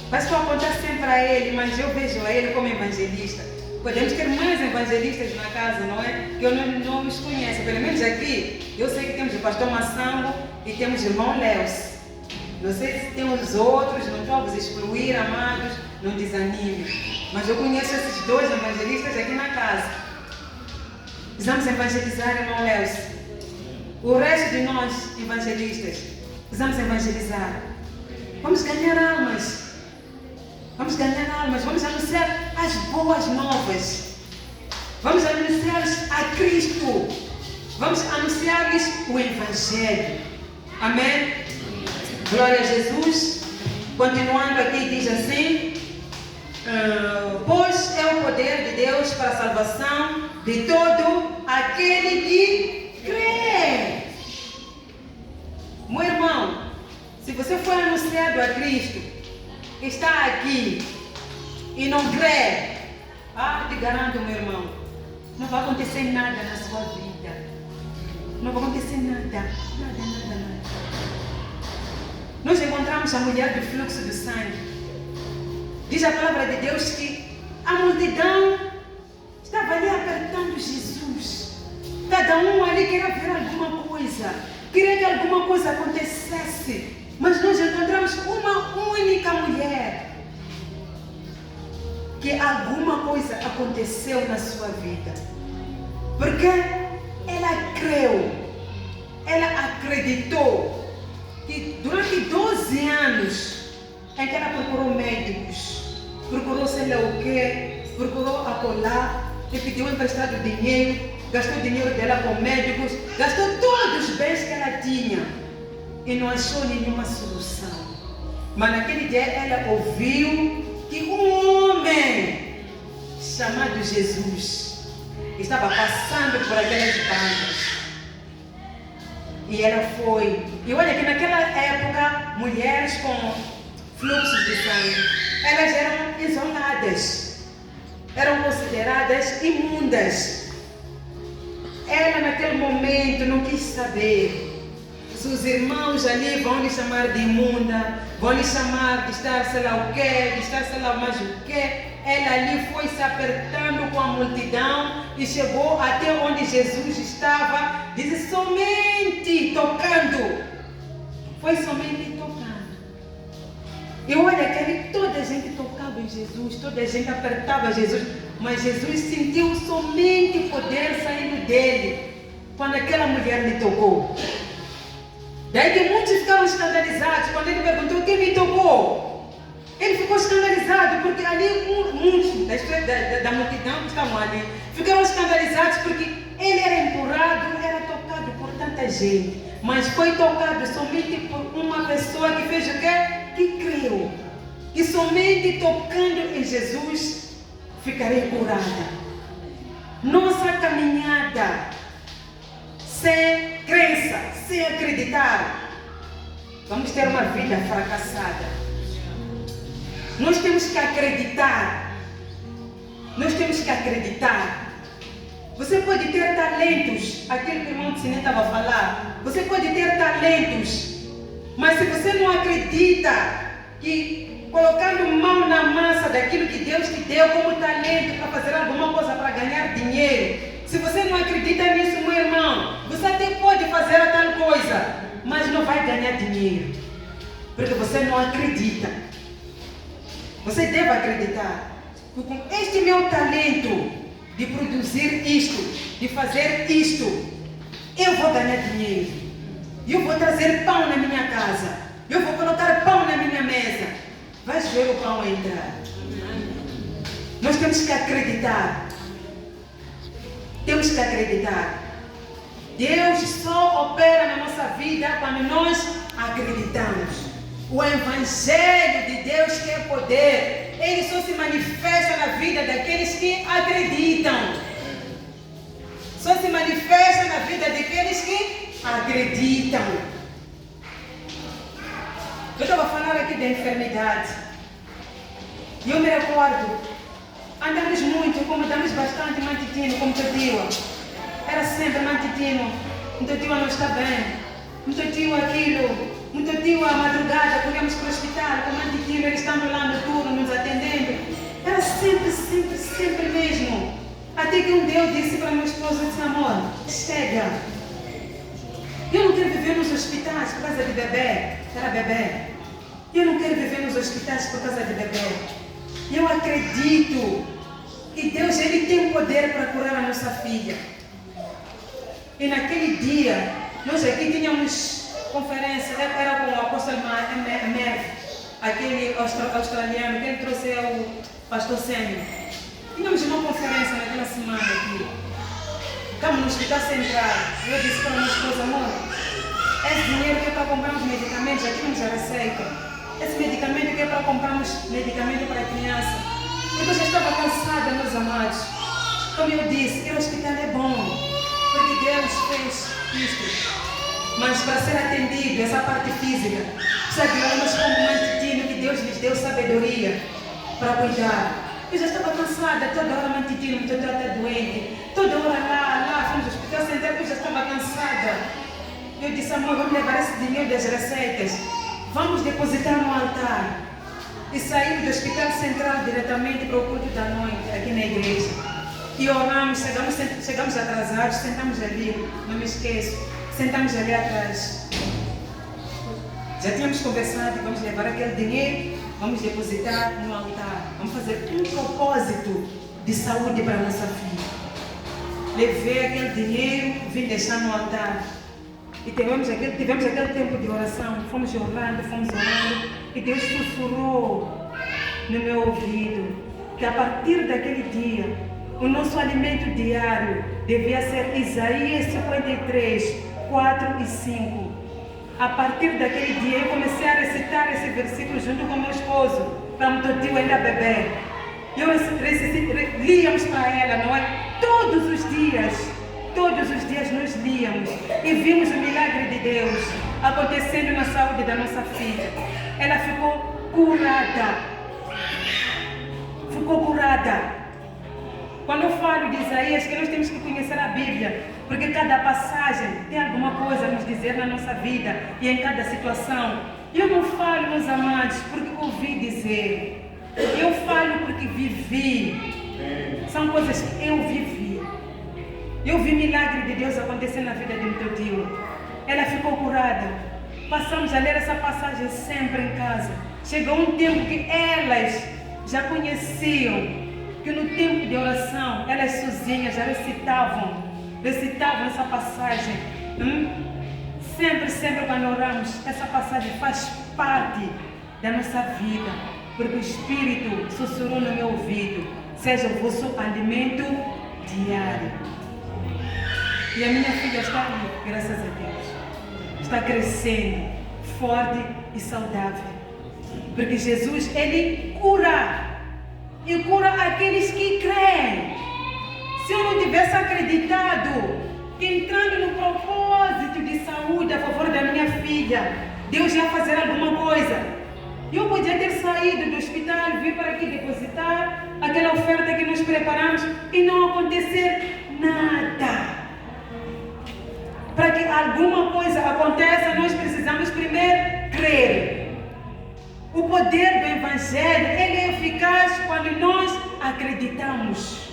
Mas estou a apontar sempre a ele, mas eu vejo a ele como evangelista. Podemos ter mais evangelistas na casa, não é? Que eu não os conheço. Pelo menos aqui, eu sei que temos o pastor Massango e temos o irmão Leos. Não sei se tem os outros, não estou a vos excluir, amados, não desanime. Mas eu conheço esses dois evangelistas aqui na casa. Precisamos evangelizar, irmão Leos. O resto de nós, evangelistas, precisamos evangelizar. Vamos ganhar almas. Vamos ganhar almas, vamos anunciar as boas novas. Vamos anunciar-lhes a Cristo. Vamos anunciar-lhes o Evangelho. Amém? Glória a Jesus. Continuando aqui, diz assim: pois é o poder de Deus para a salvação de todo aquele que crê. Meu irmão, se você foi anunciado a Cristo, está aqui e não crê, te garanto, meu irmão, não vai acontecer nada na sua vida. Não vai acontecer nada. Nós encontramos a mulher do fluxo do sangue. Diz a palavra de Deus que a multidão estava ali apertando Jesus. Cada um ali queria ver alguma coisa, queria que alguma coisa acontecesse. Mas nós encontramos uma única mulher que alguma coisa aconteceu na sua vida. Porque ela creu, ela acreditou que durante 12 anos em que ela procurou médicos, procurou sei lá o que, procurou acolá, e pediu emprestado dinheiro, gastou dinheiro dela com médicos, gastou todos os bens que ela tinha. E não achou nenhuma solução. Mas naquele dia ela ouviu que um homem chamado Jesus estava passando por aquelas bandas. E ela foi. E olha que naquela época, mulheres com fluxos de sangue, elas eram isoladas. Eram consideradas imundas. Ela naquele momento não quis saber. Os irmãos ali vão lhe chamar de imunda, vão lhe chamar de estar sei lá o quê, de estar sei lá mais o quê. Ela ali foi se apertando com a multidão e chegou até onde Jesus estava, diz somente tocando. Foi somente tocando. E olha que ali toda a gente tocava em Jesus, toda a gente apertava Jesus, mas Jesus sentiu somente poder saindo dele quando aquela mulher lhe tocou. Daí que muitos ficaram escandalizados quando ele perguntou quem me tocou. Ele ficou escandalizado porque ali muitos da multidão que estavam ali ficaram escandalizados porque ele era empurrado, era tocado por tanta gente, mas foi tocado somente por uma pessoa que fez o quê? Que creu. E somente tocando em Jesus ficarei curada. Nossa caminhada sem crença, sem acreditar, vamos ter uma vida fracassada. Nós temos que acreditar. Nós temos que acreditar. Você pode ter talentos, aquilo que o irmão Tsine estava a falar. Você pode ter talentos, mas se você não acredita que colocando mão na massa daquilo que Deus te deu como talento para fazer alguma coisa para ganhar dinheiro, se você não acredita nisso, meu irmão, você até pode fazer a tal coisa, mas não vai ganhar dinheiro, porque você não acredita. Você deve acreditar. Porque este meu talento de produzir isto, de fazer isto, eu vou ganhar dinheiro. Eu vou trazer pão na minha casa. Eu vou colocar pão na minha mesa. Vai ver o pão entrar. Nós temos que acreditar. Temos que acreditar. Deus só opera na nossa vida quando nós acreditamos. O Evangelho de Deus, que é poder, ele só se manifesta na vida daqueles que acreditam. Só se manifesta na vida daqueles que acreditam. Eu estava falando aqui da enfermidade. E eu me recordo, andamos muito, comandamos bastante Mantitino, como Tatiwa. Era sempre Mantitino. Tatiwa não está bem. Tatiwa aquilo. Tatiwa à madrugada, corremos para o hospital, com Mantitino, eles estando lá no turno, nos atendendo. Era sempre mesmo. Até que um dia eu disse para meu esposo, eu disse, amor, chega. Eu não quero viver nos hospitais por causa de bebê. Era bebê. Eu não quero viver nos hospitais por causa de bebê. Eu acredito que Deus, ele tem o poder para curar a nossa filha. E naquele dia, nós aqui tínhamos conferência, era com o apóstolo Merv, aquele australiano, que ele trouxe o pastor Sênio. Tínhamos uma conferência naquela semana aqui. Estamos no hospital central. Eu disse para a minha esposa, amor, esse dinheiro que é para comprarmos medicamentos, já tínhamos a receita. Esse medicamento que é para comprarmos medicamento para a criança. Eu já estava cansada, meus amados. Como eu disse, que o hospital é bom, porque Deus fez isto. Mas para ser atendido, essa parte física, precisa de homens como Mantitino, que Deus lhes deu sabedoria para cuidar. Eu já estava cansada, toda hora Mantitino, me trata doente, toda hora lá, fomos ao hospital central, eu já estava cansada. Eu disse, amor, vamos levar esse dinheiro das receitas, vamos depositar no altar. E saímos do hospital central diretamente para o culto da noite, aqui na igreja. E oramos, chegamos atrasados, sentamos ali, não me esqueço, sentamos ali atrás. Já tínhamos conversado, vamos levar aquele dinheiro, vamos depositar no altar. Vamos fazer um propósito de saúde para a nossa filha. Levei aquele dinheiro, vim deixar no altar. E tivemos aquele tempo de oração. Fomos orando, e Deus sussurrou no meu ouvido que a partir daquele dia, o nosso alimento diário devia ser Isaías 53, 4 e 5. A partir daquele dia, eu comecei a recitar esse versículo junto com meu esposo, para o tio ainda bebê. Líamos para ela, não é? Todos os dias nós líamos e vimos o milagre de Deus acontecendo na saúde da nossa filha. Ela ficou curada. Quando eu falo de Isaías, que nós temos que conhecer a Bíblia, porque cada passagem tem alguma coisa a nos dizer na nossa vida e em cada situação. Eu não falo, meus amados, porque ouvi dizer. Eu falo porque vivi. São coisas que eu vivi. Eu vi milagre de Deus acontecer na vida de meu tio. Ela ficou curada. Passamos a ler essa passagem sempre em casa. Chegou um tempo que elas já conheciam que no tempo de oração, elas sozinhas já recitavam essa passagem. Sempre quando oramos, essa passagem faz parte da nossa vida, porque o Espírito sussurrou no meu ouvido, seja o vosso alimento diário. E a minha filha está ali, graças a Deus. Está crescendo, forte e saudável. Porque Jesus, ele cura. E cura aqueles que creem. Se eu não tivesse acreditado, entrando no propósito de saúde a favor da minha filha, Deus ia fazer alguma coisa. Eu podia ter saído do hospital, vir para aqui depositar aquela oferta que nós preparamos e não acontecer nada. Para que alguma coisa aconteça, nós precisamos primeiro crer. O poder do Evangelho, ele é eficaz quando nós acreditamos.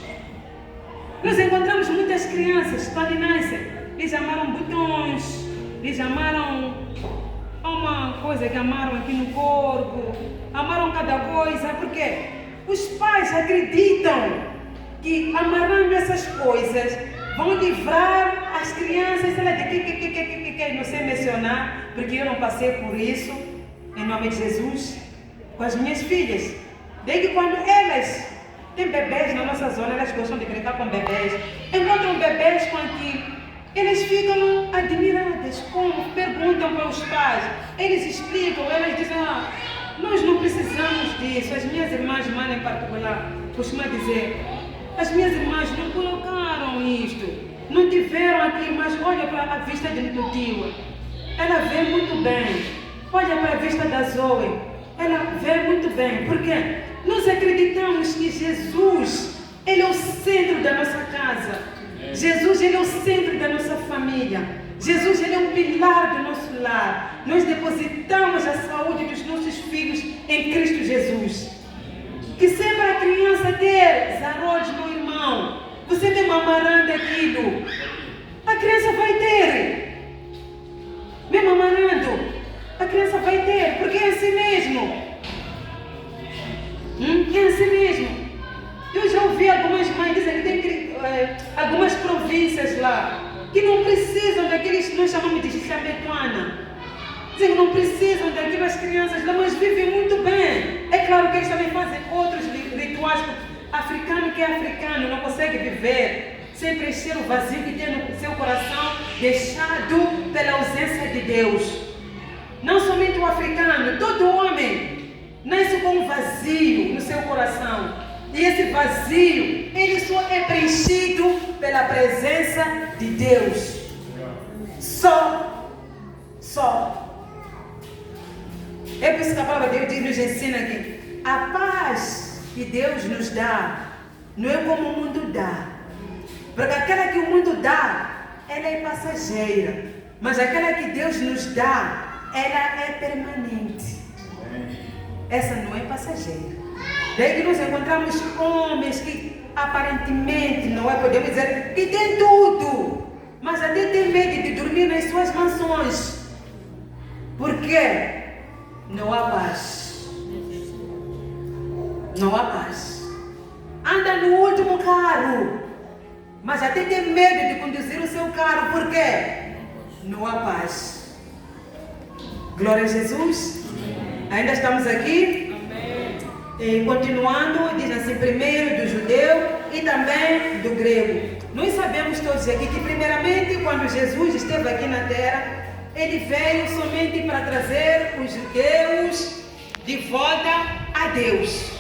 Nós encontramos muitas crianças, quando nascem, eles amaram botões, eles amaram uma coisa que amaram aqui no corpo, amaram cada coisa, porque os pais acreditam que amarrando essas coisas vão livrar as crianças, sei lá, de que não sei mencionar, porque eu não passei por isso. Em nome de Jesus, com as minhas filhas. Desde quando elas têm bebês na nossa zona, elas gostam de brincar com bebês. Encontram bebês com aquilo. Elas ficam admiradas, como perguntam para os pais, eles explicam, elas dizem, nós não precisamos disso. As minhas irmãs, mãe em particular, costuma dizer, as minhas irmãs não colocaram isto, não tiveram aqui, mas olha para a vista do tio, ela vê muito bem, olha para a vista da Zoe, ela vê muito bem, porque nós acreditamos que Jesus, Ele é o centro da nossa casa. Jesus, Ele é o centro da nossa família. Jesus, Ele é um pilar do nosso lar. Nós depositamos a saúde dos nossos filhos em Cristo Jesus. Que sempre a criança ter Zarodes, meu irmão, você me mamarando aquilo, a criança vai ter. Me mamarando, a criança vai ter, porque é assim mesmo. É assim mesmo. Eu já ouvi algumas mães dizendo que tem algumas províncias lá que não precisam daqueles que nós chamamos de chametuana. Dizem que não precisam daquelas crianças lá, mas vivem muito bem. É claro que eles também fazem outros rituais. Africano que é africano não consegue viver sem preencher o vazio que tem no seu coração, deixado pela ausência de Deus. Não somente o africano, todo homem nasce com um vazio no seu coração. E esse vazio, ele só é preenchido pela presença de Deus. Só. É por isso que a palavra de Deus nos ensina que a paz que Deus nos dá não é como o mundo dá. Porque aquela que o mundo dá, ela é passageira. Mas aquela que Deus nos dá, ela é permanente. Essa não é passageira. Daí que nós encontramos homens que aparentemente, não é, podemos dizer, que tem tudo, mas até tem medo de dormir nas suas mansões. Por quê? Não há paz. Não há paz. Anda no último carro, mas até tem medo de conduzir o seu carro. Por quê? Não há paz. Glória a Jesus. Ainda estamos aqui? E continuando, diz assim, primeiro do judeu e também do grego. Nós sabemos todos aqui que primeiramente quando Jesus esteve aqui na terra, Ele veio somente para trazer os judeus de volta a Deus.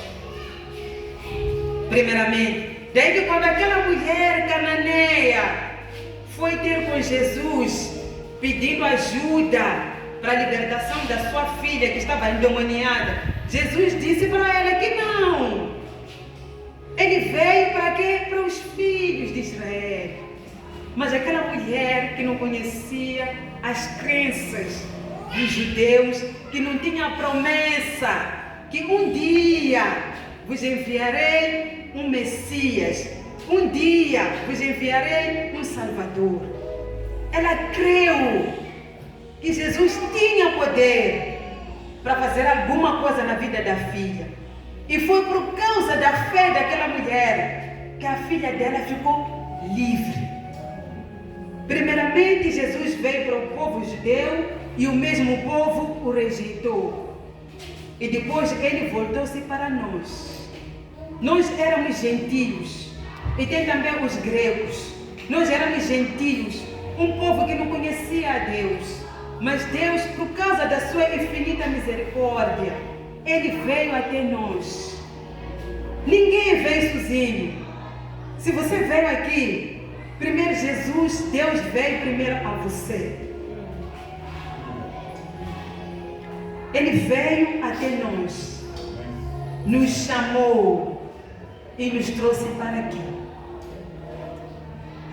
Primeiramente. Daí que quando aquela mulher cananeia foi ter com Jesus, pedindo ajuda para a libertação da sua filha que estava endemoniada, Jesus disse para ela que não. Ele veio para quê? Para os filhos de Israel. Mas aquela mulher que não conhecia as crenças dos judeus, que não tinha a promessa que um dia vos enviarei um Messias, um dia vos enviarei um Salvador. Ela creu que Jesus tinha poder para fazer alguma coisa na vida da filha. E foi por causa da fé daquela mulher que a filha dela ficou livre. Primeiramente, Jesus veio para o povo judeu e o mesmo povo o rejeitou. E depois ele voltou-se para nós. Nós éramos gentios e tem também os gregos. Nós éramos gentios, um povo que não conhecia a Deus. Mas Deus, por causa da sua infinita misericórdia, Ele veio até nós. Ninguém veio sozinho. Se você veio aqui, primeiro Jesus, Deus veio primeiro a você. Ele veio até nós, nos chamou e nos trouxe para aqui.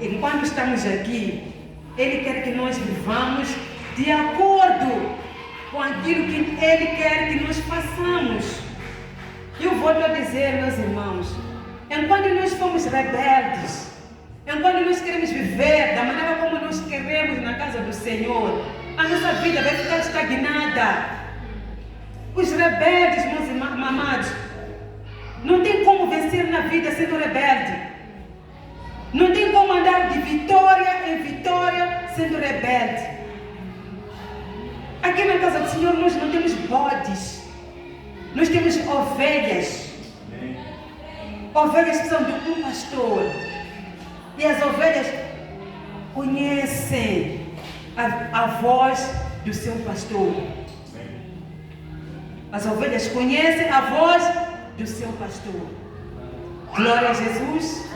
Enquanto estamos aqui, Ele quer que nós vivamos de acordo com aquilo que Ele quer que nós façamos. Eu volto a dizer, meus irmãos, enquanto nós fomos rebeldes, enquanto nós queremos viver da maneira como nós queremos na casa do Senhor, a nossa vida vai ficar estagnada. Os rebeldes, meus irmãos amados, não tem como vencer na vida sendo rebelde. Não tem como andar de vitória em vitória sendo rebelde. Aqui na casa do Senhor nós não temos bodes, nós temos ovelhas. Ovelhas que são de um pastor. E as ovelhas conhecem a voz do seu pastor. As ovelhas conhecem a voz do seu pastor. Glória a Jesus.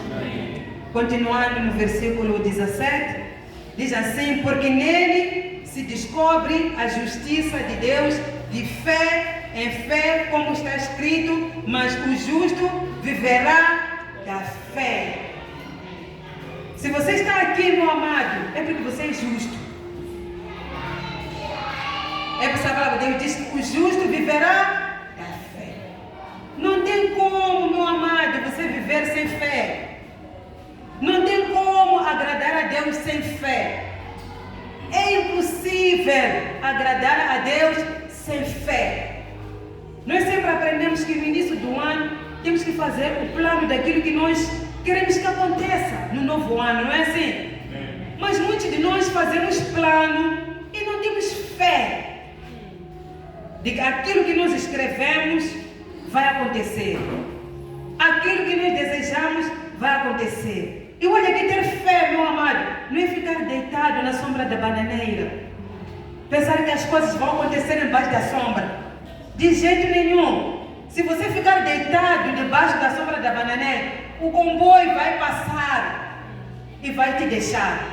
Continuando no versículo 17, diz assim: porque nele se descobre a justiça de Deus de fé em fé, como está escrito, mas o justo viverá da fé. Se você está aqui, meu amado, é porque você é justo. É porque a palavra de Deus diz que o justo viverá da fé. Não tem como, meu amado, você viver sem fé. Não tem como agradar a Deus sem fé. É impossível agradar a Deus sem fé. Nós sempre aprendemos que no início do ano temos que fazer o plano daquilo que nós queremos que aconteça no novo ano, não é assim? Mas muitos de nós fazemos plano e não temos fé de que aquilo que nós escrevemos vai acontecer. Aquilo que nós desejamos vai acontecer. E olha que ter fé, meu amado, não é ficar deitado na sombra da bananeira, pensar que as coisas vão acontecer embaixo da sombra. De jeito nenhum. Se você ficar deitado debaixo da sombra da bananeira, o comboio vai passar e vai te deixar.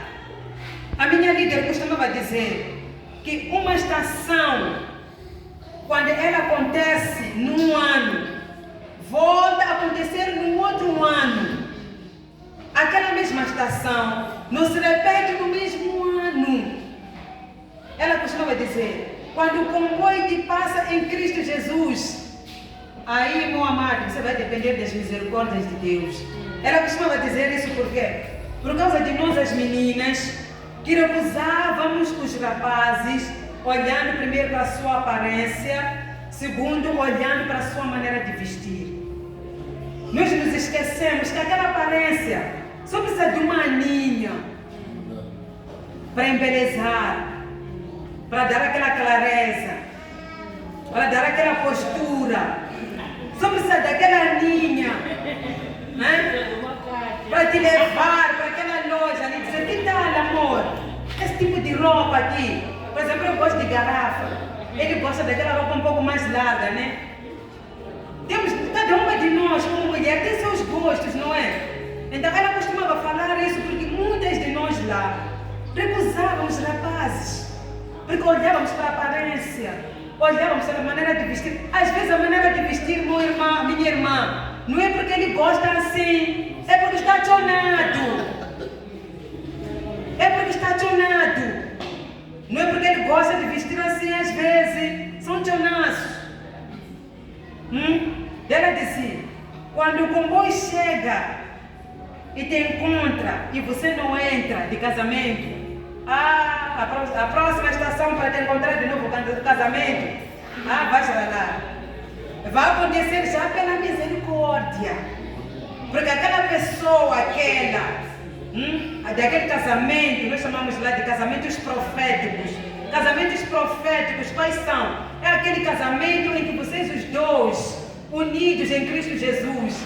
A minha líder costumava dizer que uma estação, quando ela acontece num ano, volta a acontecer no outro ano. Aquela mesma estação não se repete no mesmo ano. Ela costumava dizer: quando o comboio te passa em Cristo Jesus, aí, meu amado, você vai depender das misericórdias de Deus. Ela costumava dizer isso por quê? Por causa de nós, as meninas, que recusávamos os rapazes, olhando primeiro para a sua aparência, segundo, olhando para a sua maneira de vestir. Nós nos esquecemos que aquela aparência só precisa de uma aninha para embelezar, para dar aquela clareza, para dar aquela postura. Só precisa daquela aninha, né? Para te levar para aquela loja ali e dizer: que tal, amor? Esse tipo de roupa aqui. Por exemplo, eu gosto de garrafa. Ele gosta daquela roupa um pouco mais larga, né? Cada uma de nós, como mulher, tem seus gostos, não é? Então ela costumava falar isso porque muitas de nós lá recusávamos os rapazes, porque olhávamos para a aparência, olhávamos para a maneira de vestir. Às vezes a maneira de vestir, minha irmã, não é porque ele gosta assim, é porque está chonado. É porque está chonado. Não é porque ele gosta de vestir assim, às vezes são chonaços. Ela dizia: quando o comboio chega e te encontra e você não entra de casamento, a próxima estação para te encontrar de novo casamento, vai chegar lá. Vai acontecer já pela misericórdia. Porque aquela pessoa, daquele casamento, nós chamamos lá de casamentos proféticos. Casamentos proféticos, quais são? É aquele casamento em que vocês os dois, unidos em Cristo Jesus,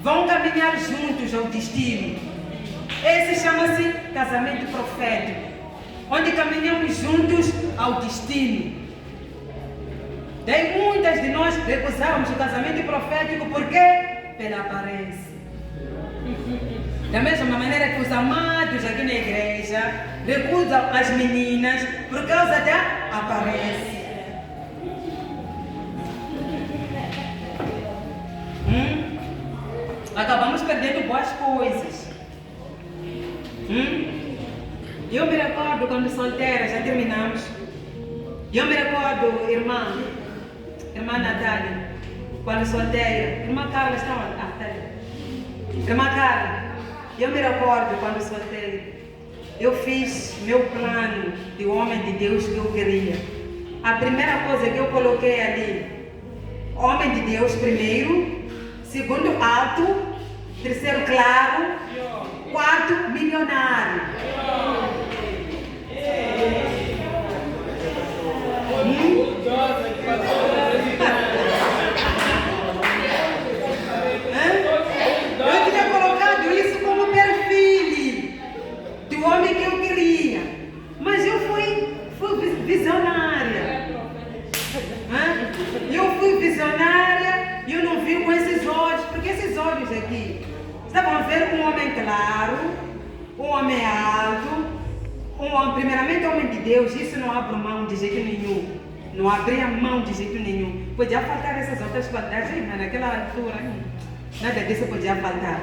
vão caminhar juntos ao destino. Esse chama-se casamento profético, onde caminhamos juntos ao destino. Daí muitas de nós recusávamos o casamento profético, por quê? Pela aparência. Da mesma maneira que os amados aqui na igreja recusam as meninas por causa da aparência. Acabamos perdendo boas coisas. Eu me recordo quando solteira, já terminamos. Eu me recordo, irmã Natália, quando solteira. Irmã Carla está onde? Tá aí. Irmã Carla, eu me recordo quando solteira. Eu fiz meu plano de homem de Deus que eu queria. A primeira coisa que eu coloquei ali: homem de Deus primeiro, segundo alto, terceiro claro, quarto milionário. Eu tinha colocado isso como perfil do homem que eu queria. esses olhos aqui. Estavam a ver um homem claro, um homem alto, primeiramente homem de Deus. Isso não abre mão de jeito nenhum. Não abria mão de jeito nenhum. Podia faltar essas outras qualidades, mas naquela altura, nada disso podia faltar.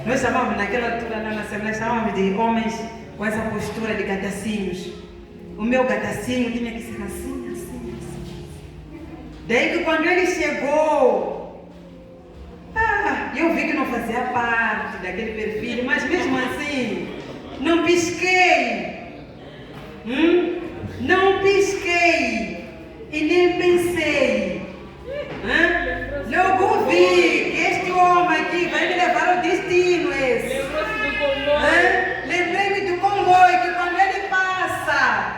Nós chamávamos naquela altura na Assembleia, chamávamos de homens com essa postura de gatacinhos. O meu gatacinho tinha que ser assim, assim, assim. Daí que quando ele chegou, eu vi que não fazia parte daquele perfil, mas mesmo assim, não pisquei. Não pisquei e nem pensei. Logo vi que este homem aqui vai me levar ao destino esse. Lembrei-me do comboio que quando ele passa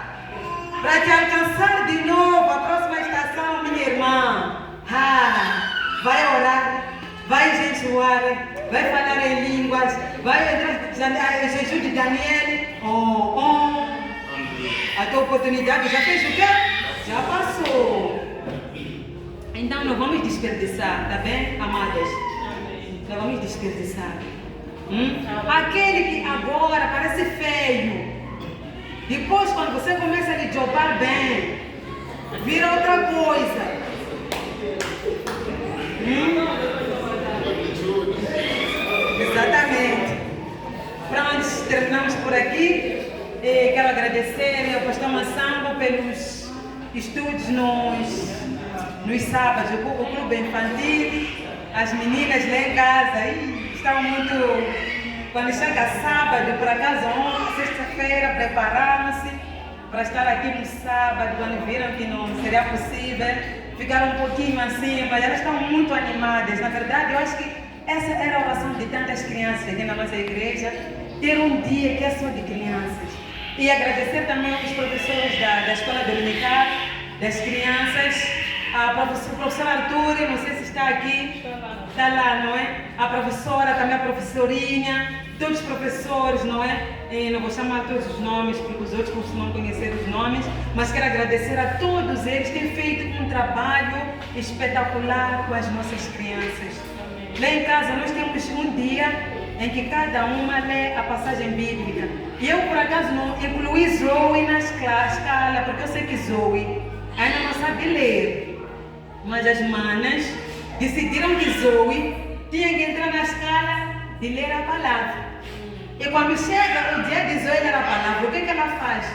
para te alcançar de novo a próxima estação, minha irmã, vai orar, vai jejuar, vai falar em línguas, vai entrar em jejum de Daniel. A tua oportunidade já fez o quê? Já passou. Então não vamos desperdiçar, tá bem, amadas? Não vamos desperdiçar. Aquele que agora parece feio, depois quando você começa a lhe jogar bem, vira outra coisa. Exatamente. Pronto, terminamos por aqui. Quero agradecer ao pastor Massamba pelos estudos nos sábados, o clube infantil, as meninas lá em casa estão muito. Quando chega sábado, por acaso ontem, sexta-feira, prepararam-se para estar aqui no sábado. Quando viram que não seria possível, ficaram um pouquinho assim, mas elas estão muito animadas. Na verdade, eu acho que essa era a oração de tantas crianças aqui na nossa igreja, ter um dia que é só de crianças. E agradecer também aos professores da escola dominical, das crianças, o professor Arthur, não sei se está aqui, está lá, não é? A professora, também a professorinha, todos os professores, não é? E não vou chamar todos os nomes, porque os outros costumam conhecer os nomes, mas quero agradecer a todos eles, têm feito um trabalho espetacular com as nossas crianças. Lá em casa nós temos um dia em que cada uma lê a passagem bíblica. E eu, por acaso, não incluí Zoe na escala, porque eu sei que Zoe ainda não sabe ler. Mas as manas decidiram que Zoe tinha que entrar na escala de ler a palavra. E quando chega o dia de Zoe ler a palavra, o que ela faz?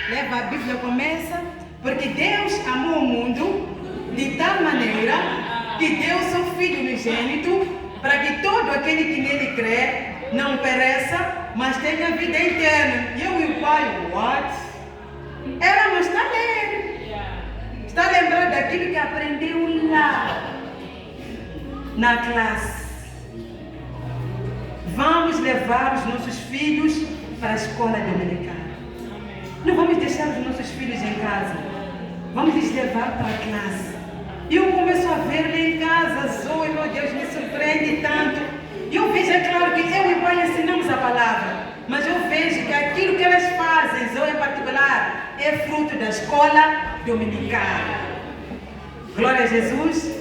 Leva a Bíblia e começa, porque Deus amou o mundo de tal maneira que deu seu Filho unigênito, para que todo aquele que nele crê não pereça, mas tenha vida eterna. E eu e o pai, what? Ela não está lendo. Está lembrando daquilo que aprendeu lá na classe. Vamos levar os nossos filhos para a escola dominical. Não vamos deixar os nossos filhos em casa. Vamos lhes levar para a classe. E eu começo a ver lá em casa, Zoe, meu Deus, me surpreende tanto. E eu vejo, é claro que eu e o pai ensinamos a palavra, mas eu vejo que aquilo que elas fazem, Zoe em particular, é fruto da escola dominical. Glória a Jesus.